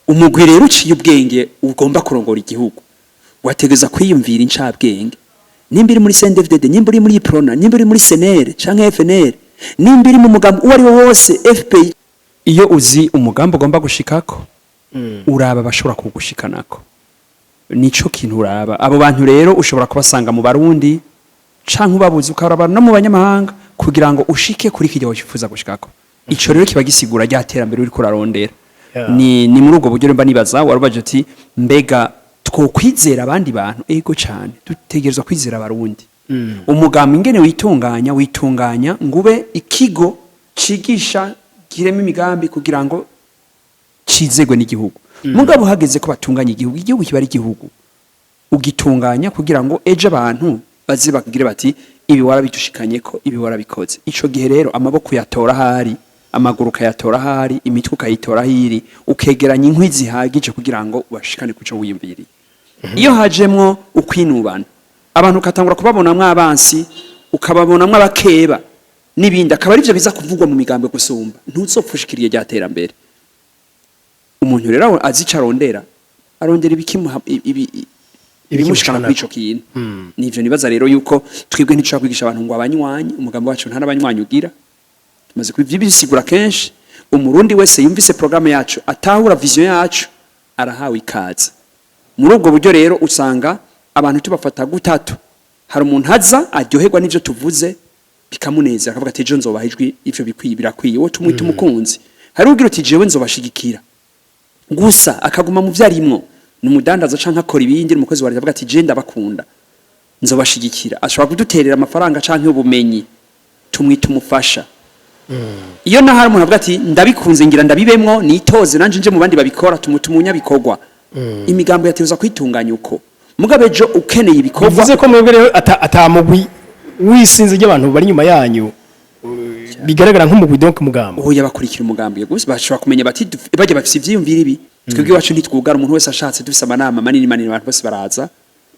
Umugwi rero uciye ubwenge ugomba kurongora igihugu wategeza kwiyumvira incabwenge, nimbiri muri CNDD-FDD, nimbiri muri Prona, nimbiri muri CNL canke FNL, nimbiri mu mugambo uwo ari wo wose FPI. Iyo uzi umugambo ugomba gushikako uraba bashobora kugushikanako, nico kintu uraba. Abo bantu rero ushobora kubasanga mu Barundi canke ubabuze ukaraba no mu banyamahanga kugira ngo ushike kuri kijya wifuza gushikako. Ico rero kiba gisigura ryaterambere uri kurarondera. Ni muri ubwo buryo mba nibaza warubaje uti mbega twokwizera abandi bantu. Ego cyane dutegerezwa kwizera Abarundi. Umugambi ingene witunganya ngube ikigo cigisha kirema imigambi kugira ngo cizegwe n'igihugu. Mugabo hageze ko batunganya igihugu kiba ari igihugu ugitunganya kugira ngo ejo abantu bazi bakugire bati ibi warabitushikanye ko ibi warabikoze. Ico gihe rero amaboko yatora hari, amaguru kayatora hari, imitwe ukayitora hiri, ukegeranya inkwi zihagije kugira ngo ubashikane kuco wiyumviriye. Iyo hajemwo ukwinubana abantu katangura kubabonamwe abansi, ukababonamwe abakeba nibindi, akaba arivyo biza kuvugwa mu migambwe gusumba, ntuzopfushikiriye ryaterambere. Umuntu rero azica arondera ibikimuha ibimushikana kuri ico kintu. Nivyo nibaza rero yuko twebwe ntico kwigisha abantu ngo abanywanyi, umugambo wacu nta nabanywanyi ugira. tumaze kubisigura kenshi umurundi wese yumvise programme yacu atahura vision yacu arahawe ikaze muri ubwo buryo rero usanga abantu tubafata gutatu hari umuntu haza aryoherwa n'ivyo tuvuze bikamuneza akavuga ati je nzobaha ijwi ivyo birakwiye wo tumwita umukunzi hari ugira uti jewe nzobashigikira gusa akaguma mu vyarimwo numudandaza canka akora ibindi umukozi wa avuga ati je ndabakunda nzobashigikira ashobora kuduterera amafaranga canke ubumenyi tumwita umufasha iyo nahari umuntu avuga ati ndabikunze ngira ndabibemwo nitoze nanje nje mu bandi babikora tumutumunya bikorwa imigambo yateza kwitunganya uko mugabejo ukeneye ibikorwa bivuze ko mwebwe rero atamugwi wisinze y'abantu bari nyuma yanyu bigaragara nk'umugwi donc mugambo oya bakurikira umugambi gusa bashobora kumenya bati bajye bafise ivyiyumvira ibi twebwe iwacu ntitwugara umuntu wese ashatse dufise amanama manini abantu bose baraza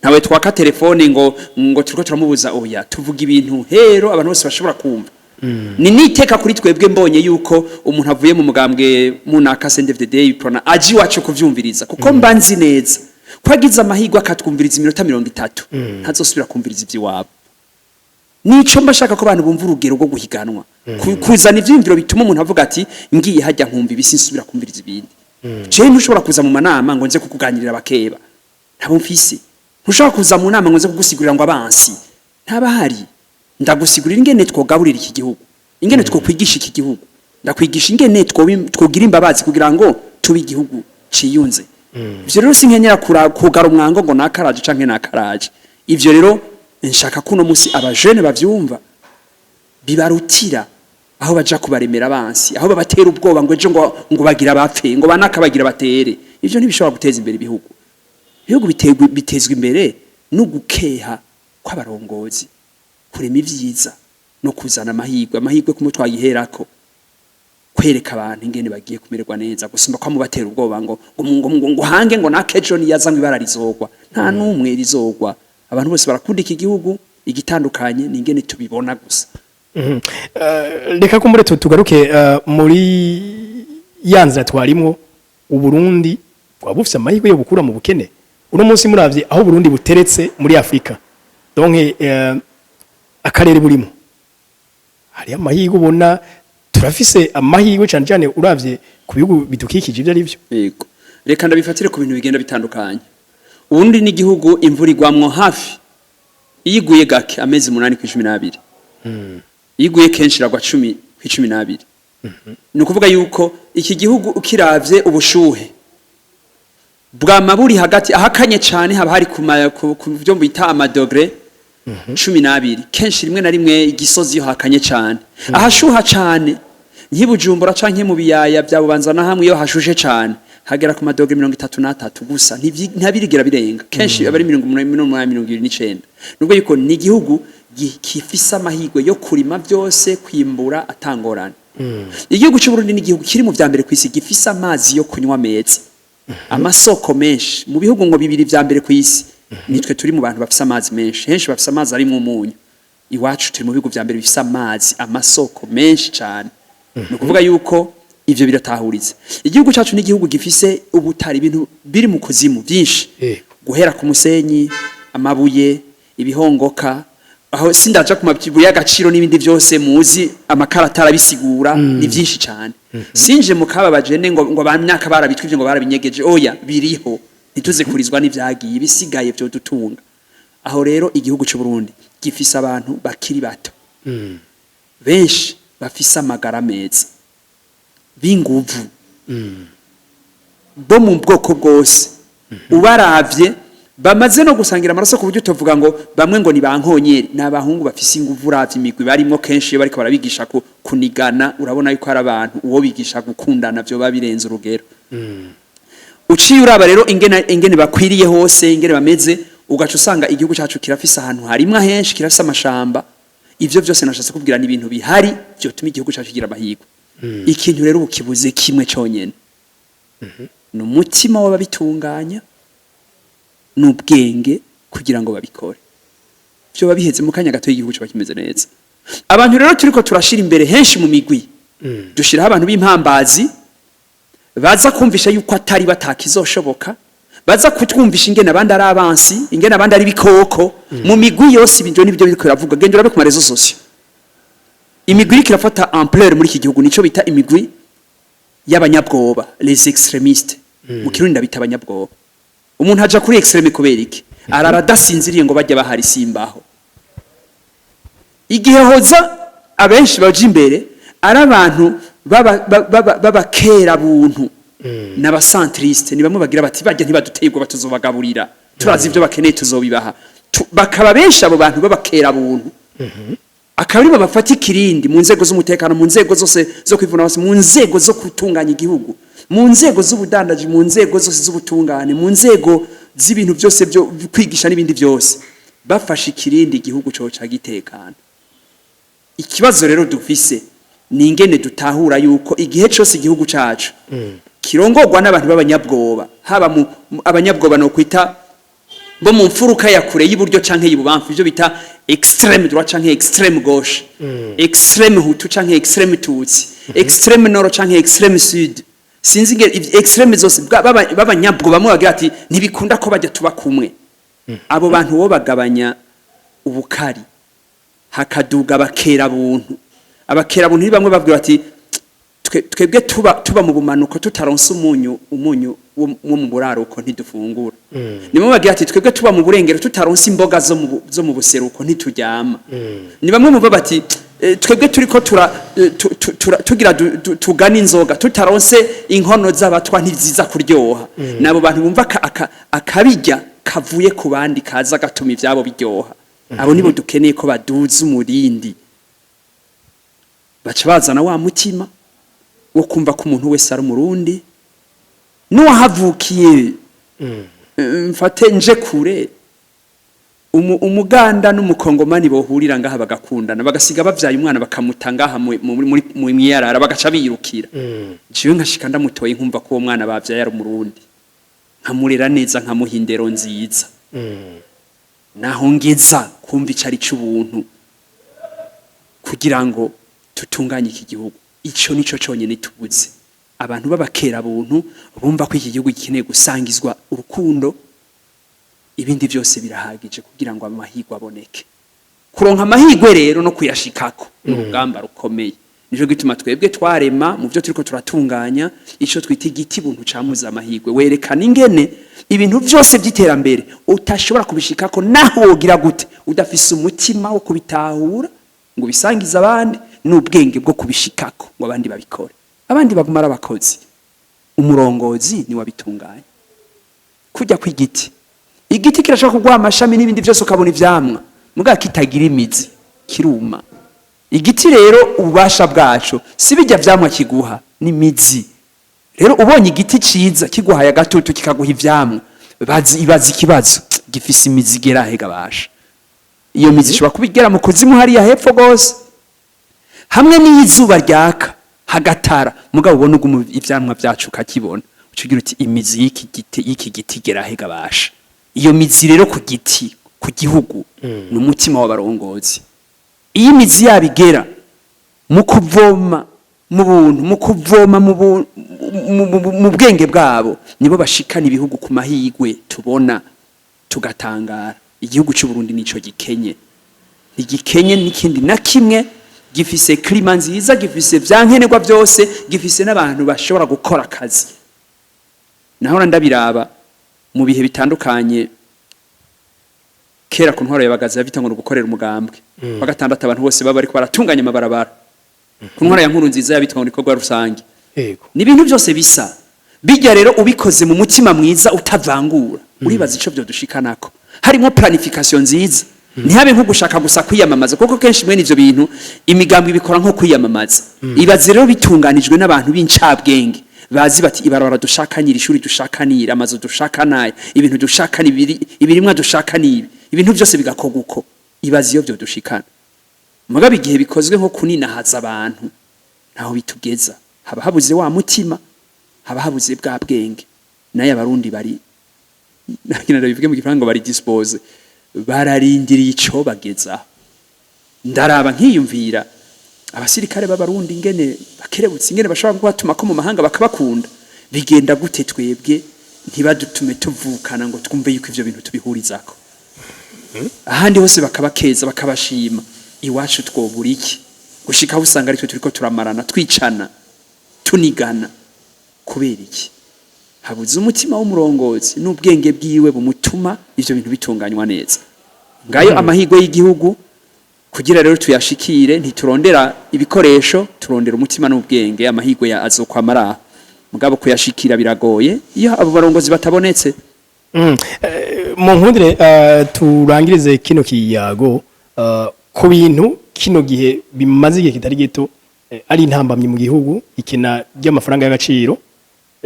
ntawe twaka telefone ngo turiko turamubuza oya tuvuga ibintu hero abantu bose bashobora kumva ni niteka kuri twebwe mbonye yuko umuntu avuye mu mugambwe munaka CNDD-FDD prona aji wacu kuvyumviriza kuko mbanzi neza kwagize amahirwe akatwumviriza iminota 30 ntazosubira kumviriza ivy'iwabo nico mbashaka ko abantu bumva urugero rwo guhiganwa kuzana ivyiyumviro bituma umuntu avuga ati ngiye hajya nkumva ibisi nsubira kumviriza ibindi je ntushobora kuza mu manama ngo nze kukuganirira bakeba ntabo mfise ntushobora kuza mu nama ngo nze kugusigurira ngo abansi ntabahari ndagusigurira ingene twogaburira iki gihugu ingene twokwigisha iki gihugu ndakwigisha ingene twogira imbabazi kugira ngo tubi igihugu ciyunze ivyo rero sinkenyera kugara umwango ngo nakaraje canke nakaraje ivyo rero nshaka kuno musi abajene bavyumva bibarutira aho baja kubaremera abansi aho babatera ubwoba ngo ejo ngo bagira bapfe ngo banakabagira batere ivyo ntibishobora guteza imbere ibihugu bitezwe imbere no gukeha kw'abarongozi kurema ivyiza no kuzana amahirwe kumwe twayiherako kwereka abantu ingene bagiye kumererwa neza gusumba kwa mubatera ubwoba ngo hange ngo nakejo niyazamwe bararizogwa nta numwe rizogwa abantu bose barakunda iki gihugu igitandukanye ningene tubibona gusa reka ko muri tugaruke muri yanza twarimo uburundi twabufise amahirwe yo gukura mu bukene uno munsi muravye aho Burundi buteretse muri Afrika donc akarere burimo hari amahirwe ubona turafise amahirwe cyane cyane uravye ku bihugu bidukikije ibyo ari byo yego reka ndabifatire ku bintu bigenda bitandukanye ubundi ni igihugu imvura igwamwo hafi iyiguye gake amezi 8 ku 12 iyiguye kenshi iragwa 10 ku 12 ni ukuvuga yuko iki gihugu ukiravye ubushuhe bw'amaburi hagati ahakanye cyane haba hari ku byo bita amadogre 12 kenshi rimwe na rimwe igisozi yo hakanye cyane ahashuha cyane nkibujumbura canke mu biyaya bya bubanza na hamwe yo hashushe cyane hagera ku madogre 33 gusa ntabirigira birenga kenshi abari 29 nubwo yuko ni igihugu gifise amahirwe yo kurima byose kwimbura atangorana igihugu cy'u Burundi ni igihugu kiri mu vyambere kwisi gifise amazi yo kunywa meza amasoko menshi mu bihugu ngo bibiri vya mbere kwisi nitwe turi mu bantu bafise amazi menshi henshi bafise amazi ari mu munyu iwacu turi mu bihugu vya mbere bifise amazi amasoko menshi cyane no kuvuga yuko ivyo biratahuriza igihugu cyacu ni igihugu gifise ubutari ibintu biri mu kuzimu byinshi guhera ku musenyi amabuye ibihongoka aho sindaja ku mabibuye y'agaciro n'ibindi byose muzi amakarata arabisigura ni byinshi cyane sinje mukaba bajene ngo bamyaka barabitwivye ngo barabinyegeje oya biriho ntituze kurizwa n'ivyagiye bisigaye byo dutunga aho rero igihugu cy'u Burundi gifise abantu bakiri bato benshi bafise amagara meza binguvu bo mu bwoko bwose ubaravye bamaze no gusangira amaraso ku buryo tuvuga ngo bamwe ngo ni bankonyeri n'abahungu bafise inguvu uravye imigwi barimo kenshi iyo bariko barabigisha kunigana urabona yuko ari abantu uwo bigisha gukundana byo babirenze urugero uciye uraba rero ingene bakwiriye hose ingene bameze ugaca usanga igihugu cyacu kirafise ahantu harimwa henshi kirafise amashamba ivyo byose nashatse kubwira ni ibintu bihari byo tuma igihugu cyacu kigira amahirwe ikintu rero ukibuze kimwe cyonyene n'umutima w'ababitunganya n'ubwenge kugira ngo babikore byo babiheze mu kanya gato y'igihugu cyo bakimeze neza abantu rero turiko turashira imbere henshi mu migwi dushiraho abantu b'impambazi baza kumvisha yuko atari batakizoshoboka baza kutwumvisha ingene abandi ari abansi ingene abandi ari bikoko mu migwi yose ibintu nibyo biriko biravuga genda urabe ku marezo sosio imigwi iriko irafata ampleur muri iki gihugu nico bita imigwi y'abanyabwoba les extrémistes mu kirundi ndabita abanyabwoba umuntu aja kuri extreme kubera iki arara dasinziriye ngo bajya bahari simbaho igihe hoza abenshi baje imbere ari abantu b'abakera buntu n'abacentriste ni bamwe bagira bati bajya ntibaduteye ubwo batuzobagaburira turazi ivyo bakeneye tuzobibaha bakaba benshi abo bantu b'abakera buntu akabari babafata ikirindi mu nzego z'umutekano mu nzego zose zo kwivuna hose mu nzego zo kutunganya igihugu mu nzego z'ubudandaji mu nzego zose z'ubutungane mu nzego z'ibintu byose byo kwigisha n'ibindi byose bafashe ikirindi igihugu cyo cagitekana ikibazo rero dufise ni ingene dutahura yuko igihe cyose igihugu cacu kirongorwa n'abantu b'abanyabwoba haba abanyabwoba no kwita bo mu mfuruka ya kure y'uburyo canke y'ububamfu ivyo bita extreme droite canke extreme gauche extreme hutu canke extreme tutsi extreme nord canke extreme sud sinzi extreme zose b'abanyabwoba bamwe bagira ati ntibikunda ko bajya tuba kumwe abo bantu bo bagabanya ubukari hakaduga bakera buntu abakera buntu bamwe bavuga ati twebwe tuba mu bumanuko tutaronse umunyu wo mu buraruko ntidufungura nimwe bagira ati twebwe tuba mu burengero tutaronse imboga zo mu buseruko ntituryama ni bamwe mu bati twebwe turiko tugira tugana inzoga tutaronse inkono z'abatwa ntiziza kuryoha nabo bantu bumva akabijya kavuye ku bandi kaza gatuma ivyabo biryoha abo nibo dukeneye ko baduza umurindi baca bazana wa mutima wo kumva ko umuntu wese ari umurundi n'uwahavukiye mfate nje kure umuganda n'umukongomani bohurira ngaha bagakundana bagasiga bavyaye umwana bakamutangaha mu myarara bagaca birukira jiwe nkashika ndamutoye nkumva ko uwo mwana bavyaye ari umurundi nkamurera neza nkamuhindero nziza naho ngeza kumva icari c'ubuntu kugira ngo tutunganye iki gihugu ico nico cyonyene tubuze abantu b'abakera buntu bumva ko iki gihugu gikeneye gusangizwa urukundo ibindi byose birahagije kugira ngo amahirwe aboneke kuronka amahirwe rero no kuyashikako n'urugamba rukomeye nico gituma twebwe twarema mu byo turiko turatunganya ico twita igiti buntu camuza amahirwe werekana ingene ibintu byose by'iterambere utashobora kubishikako naho wogira gute udafise umutima wo kubitahura ngo bisangize abandi n'ubwenge bwo kubishikako ngo abandi babikore abandi bagumara abakozi umurongozi ni wabitunganya kujya kw'igiti igiti kirashaka kugwa amashami n'ibindi byose ukabona ivyamwa muga kitagira imizi kiruma igiti rero ububasha bwacu si bijya vyamwa kiguha ni mizi rero ubonye igiti ciza kiguhaye agatutu kikaguha ivyamwa ibaza ikibazo gifise imizi gera hega basha iyo mizi ishobora kubigera mu kuzimu hariya hepfo gose hamwe n'izuba ryaka hagatara mugabo ubona ugumu ivyamwa byacu kakibona ucugira uti imizi y'iki giti gera hega basha iyo mizi rero ku giti ku gihugu n'umutima w'abarongozi iyi mizi yabigera mu kuvoma mu buntu mu kuvoma mu bwenge bwabo nibo bashikana ibihugu ku mahigwe tubona tugatangara igihugu cy'u Burundi nico gikenye igikenye n'ikindi na kimwe gifise klima nziza gifise vyankenerwa byose gifise n'abantu bashobora gukora akazi naho ndabiraba mu bihe bitandukanye kera ku ntwaro y'abagaza bita ngo gukorera umugambwe bagatandata abantu bose baba ariko baratunganya amabarabara ku ntwaro ya nkuru nziza yabitwa ngo nikorwa rusange ni ibintu byose bisa bijya rero ubikoze mu mutima mwiza utavangura uribaza ico byo dushikanako harimo planification nziza ntihabe nko gushaka gusa kwiyamamaza kuko kenshi mwe nivyo bintu imigambwe bikora nko kwiyamamaza ibaze rero bitunganijwe n'abantu b'incabwenge bazi bati ibarabara dushakanira ishuri dushakanira amazu dushakanaye ibintu dushakanira ibirimwa dushakanira ibintu byose bigakorwa uko ibaze iyo byo dushikana mugabe igihe bikozwe nko kuninahaza abantu ntaho bitugeza haba habuze wa mutima haba habuze bwa bwenge naye abarundi bari nakina bivuge mu gifarango bari dispose bararindiriye ico bageza ndaraba nkiyumvira abasirikare b'abarundi ingene bakerebutse ingene bashobora kubatuma ko mu mahanga bakabakunda bigenda gute twebwe ntibadutume tuvukana ngo twumve yuko ivyo bintu tubihurizako ahandi hose bakabakeza bakabashima iwacu twobura iki gushikaho usanga ari twe turiko turamarana twicana tunigana kubera iki habuze umutima w'umurongozi n'ubwenge bwiwe bumutuma ivyo bintu bitunganywa neza ngayo amahigo y'igihugu kugira rero tuyashikire ntiturondera ibikoresho turondera umutima n'ubwenge amahigo ya azokwamara mugabo kuyashikira biragoye iyo abo barongozi batabonetse mu nkundire turangirize kino kiyago ku bintu kino gihe bimaze igihe kitari gito ari intambamye mu gihugu ikena ry'amafaranga y'agaciro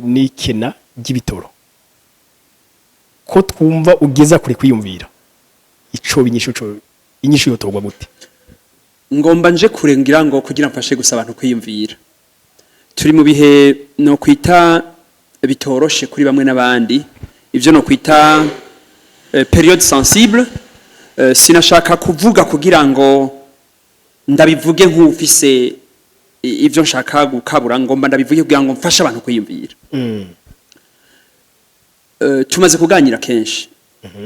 n'ikena ry'ibitoro ko twumva ugeza kuri kwiyumvira ico inyishu yotorwa gute ngomba nje kurengira ngo kugira mfashe gusa abantu kwiyumvira turi mu bihe no kwita bitoroshe kuri bamwe n'abandi ivyo no kwita periode sensible sinashaka kuvuga kugira ngo ndabivuge nk'ufise ivyo nshaka gukabura ngomba ndabivuge kugira ngo mfashe abantu kwiyumvira tumaze kuganira kenshi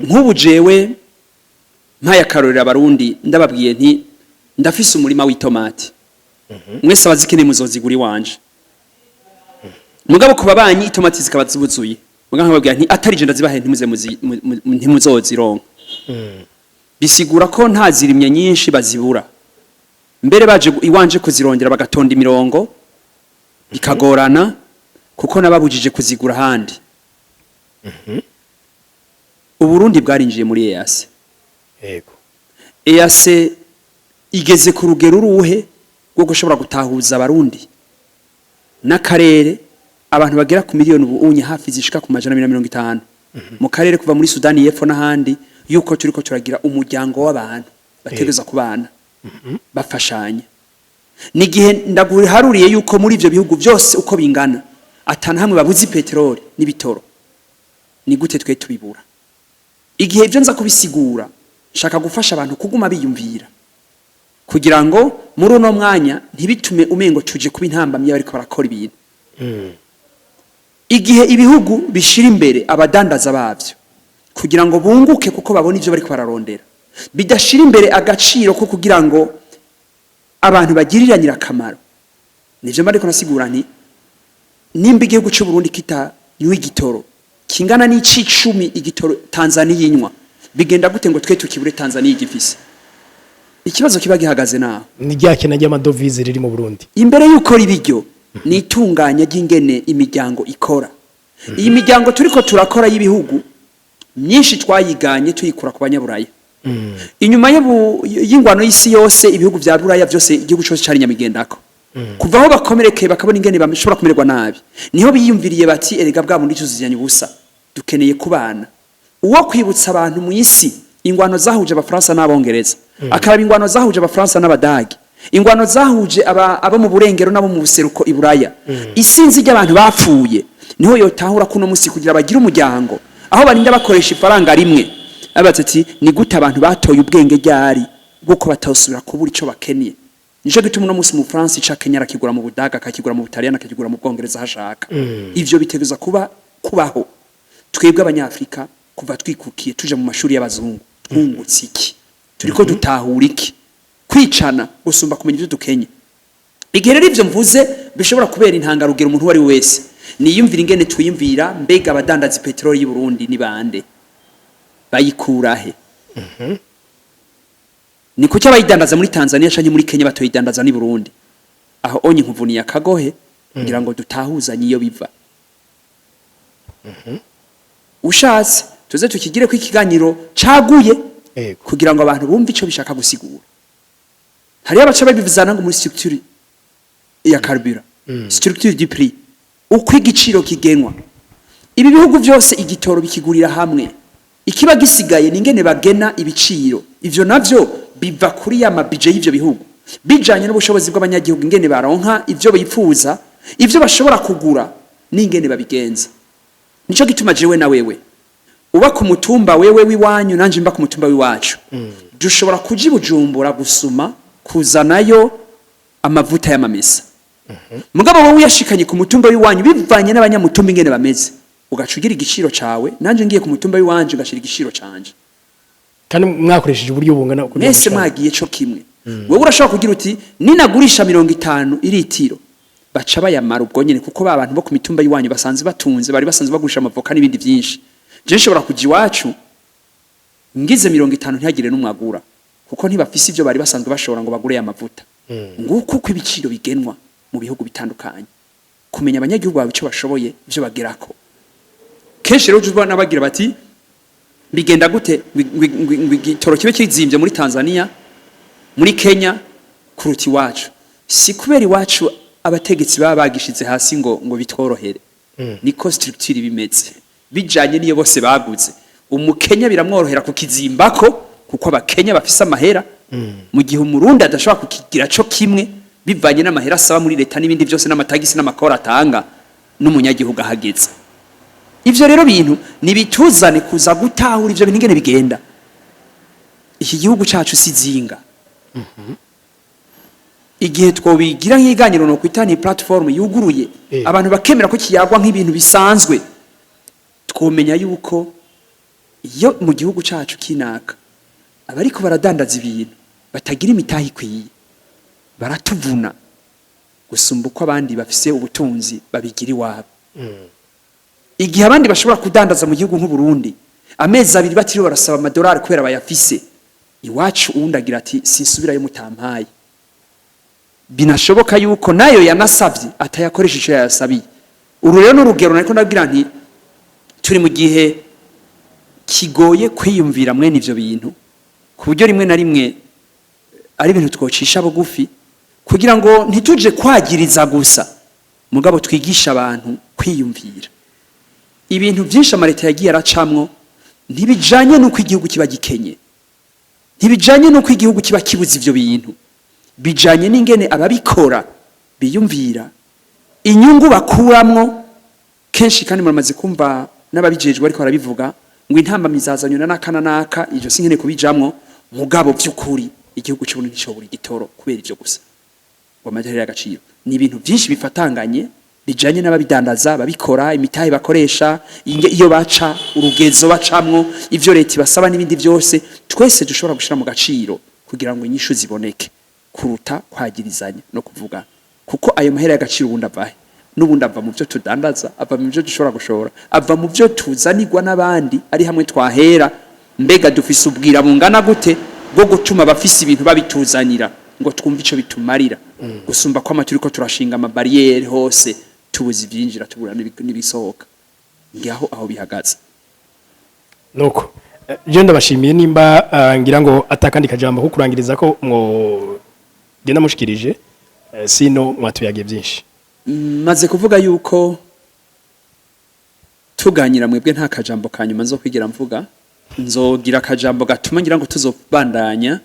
nk'ubu jewe mpaya karorera abarundi ndababwiye nti ndafise umurima w'itomati mwese abazikene muzozigura wanje mugabo kuba banyi itomati zikaba zibuzuye mugabo nkababwira nti atari je ndazibahe ntimuzozironka bisigura ko nta zirimye nyinshi bazibura mbere baje iwanje kuzirongera bagatonda imirongo bikagorana kuko nababujije kuzigura handi Uburundi bwarinjiye muri EAC yego EAC igeze ku rugero ruhe rwo gushobora gutahuza abarundi n'akarere abantu bagera ku miliyoni ubunye hafi zishika ku majana 150 mu karere kuva muri Sudani y'Epfo n'ahandi yuko turiko turagira umuryango w'abantu bategeza kubana bafashanya nigihe ndaguharuriye yuko muri ivyo bihugu byose uko bingana atana hamwe babuzi petroli n'ibitoro ni gute twe tubibura igihe ivyo nza kubisigura shaka gufasha abantu kuguma biyumvira kugira ngo muri uno mwanya ntibitume umengo tuje kuba intambamye bariko barakora ibintu igihe ibihugu bishira imbere abadandaza bavyo kugira ngo bunguke kuko babona ivyo bariko bararondera bidashira imbere agaciro ko kugira ngo abantu bagiriranira akamaro nivyo mariko nasigura nti nimba igihugu cy'u Burundi kita y'igitoro kingana n'icicumi igitoro Tanzania yinywa bigenda gute ngo twe tukibure Tanzania igifise ikibazo kiba gihagaze naho ni ryakena ry'amadovize riri mu Burundi imbere yuko ribiryo nitunganya ry'ingene imiryango ikora iyi miryango turiko turakora y'ibihugu myinshi twayiganye tuyikura ku banyaburaya inyuma y'ingwano y'isi yose ibihugu vya buraya byose igihugu cyose cari nyamigendako kuva aho bakomerekeye bakabona ingene bashobora kumererwa nabi niho biyumviriye bati erega bwa bundi tuzijanye ubusa dukeneye kubana uwo kwibutsa abantu mu isi ingwano zahuje abafaransa n'abongereza akaraba ingwano zahuje abafaransa n'abadagi ingwano zahuje aba mu burengero nabo mu buseruko iburaya isinzi ry'abantu bapfuye niho yotahura kuno musi kugira bagira umuryango aho barinda bakoresha ifaranga rimwe abatati ni gute abantu batoye ubwenge ryari bwo batosubira kubura ico bakeneye nico gituma no musi mu France ca Kenya rakigura mu Budaga akakigura mu Butaliyana akakigura mu Bwongereza hashaka ivyo bitegeza kubaho twebwe abanyafrika kuva twikukiye tuje mu mashuri y'abazungu twungutse iki turiko dutahura iki kwicana gusumba kumenya ivyo dukenye igihe rero ivyo mvuze bishobora kubera intangarugero umuntu wari wese niyumvira ingene twiyumvira mbega abadandaza petroli y'u Burundi ni bande bayikurahe ni kuki abayidandaza muri Tanzania canke muri Kenya batoyidandaza ni Burundi aho onye nkuvuniye akagohe kugira ngo dutahuzanye iyo biva ushatse tuze tukigire ko ikiganiro caguye kugira ngo abantu bumve ico bishaka gusigura hari abaca babivuzana ngo muri structure ya carburant structure du prix uko igiciro kigenwa ibi bihugu byose igitoro bikigurira hamwe ikiba gisigaye ningene bagena ibiciro ivyo navyo biva kuri ya mabije y'ivyo bihugu bijanye n'ubushobozi bw'abanyagihugu ingene baronka ivyo bifuza ivyo bashobora kugura ningene babigenza nico gituma jewe na wewe uba ku mutumba wewe wiwanyu nanje mba ku mutumba wiwacu dushobora kuji Bujumbura gusuma kuzanayo amavuta y'amamesa mugabo wowe yashikanye ku mutumba wiwanyu bivanye n'abanyamutumba ingene bameze ugacugira igiciro cawe nanje ngiye ku mutumba wiwanje ugashira igiciro canje kandi mwakoresheje uburyo bungana nese mwagiye cyo kimwe wewe urashobora kugira uti ninagurisha 50 iritiro baca bayamara ubwo nyene kuko babantu bo ku mitumba yiwanyu basanze batunze bari basanze bagurisha amavoka n'ibindi byinshi je nshobora kuji iwacu ngize 50 ntihagire n'umwagura kuko ntibafise ivyo bari basanzwe bashobora ngo bagure amavuta nguko uko ibiciro bigenwa mu bihugu bitandukanye kumenya abanyagihugu bawe ico bashoboye ivyo bagerako kenshi rero uzubona bagira bati bigenda gute igitoro kibe kizimbye muri Tanzania muri Kenya kuruti iwacu si kubera iwacu abategetsi baba bagishize hasi ngo bitworohere niko structure bimeze bijanye niyo bose baguze umukenya biramworohera kukizimbako kuko abakenya bafise amahera mu gihe umurundi adashobora kukigira cyo kimwe bivanye n'amahera asaba muri leta n'ibindi byose n'amatagisi n'amakora atanga n'umunyagihugu ahageze ivyo rero bintu nibituzane kuza gutahura ivyo bintu ingene bigenda iki gihugu cacu sizinga igihe twobigira nk'iganiro no kwitani platform yuguruye abantu bakemera ko kiyagwa nk'ibintu bisanzwe twomenya yuko iyo mu gihugu cacu kinaka abariko baradandaza ibintu batagira imitahi kwiye baratuvuna gusumba uko abandi bafise ubutunzi babigira iwabo igihe abandi bashobora kudandaza mu gihugu nk'u Burundi amezi 2 batiriwe barasaba amadolari kubera bayafise iwacu undagira ati sinsubirayo mutampaye binashoboka yuko nayo yanasavye atayakoresha ico yasabiye uru rero n'urugero nariko ndagira nti turi mu gihe kigoye kwiyumvira mwene ivyo bintu ku buryo rimwe na rimwe ari ibintu twocisha bugufi kugira ngo ntituje kwagiriza gusa mugabo twigisha abantu kwiyumvira ibintu byinshi amareta yagiye aracamwo ntibijanye nuko igihugu kiba gikenye ntibijanye nuko igihugu kiba kibuze ivyo bintu bijanye n'ingene ababikora biyumvira inyungu bakuramwo kenshi kandi muramaze kumva n'ababijejwe ariko barabivuga ngo intamba mizazanyo naka ivyo sinkene kubijamwo mugabo by'ukuri igihugu cy'uburundi nicobura igitoro kubera ivyo gusa ngo amajarira y'agaciro ni ibintu byinshi bifatanganye bijanye n'ababidandaza babikora imitahe bakoresha iyo baca urugezo bacamwo ivyo leta basaba n'ibindi byose twese dushobora gushira mu gaciro kugira ngo inyishu ziboneke kuruta kwagirizanya no kuvuga kuko ayo mahera y'agaciro ubundi avahe n'ubundi ava mu byo tudandaza ava mu byo dushobora gushora ava mu byo tuzanirwa n'abandi ari hamwe twahera mbega dufise ubwira bungana gute bwo gutuma abafise ibintu babituzanira ngo twumve ico bitumarira gusumba ko amaturi ko turashinga amabarriere hose tubuze ivyinjira tubura n'ibisohoka ngiaho aho bihagaze nuko je ndabashimiye nimba ngira ngo atakandi kajambo ko kurangiriza ko mwo genda mushikirije sino mwatuyage byinshi maze kuvuga yuko tuganyira mwebwe nta kajambo kanyuma nzo kwigira mvuga nzogira akajambo gatuma ngira ngo tuzobandanya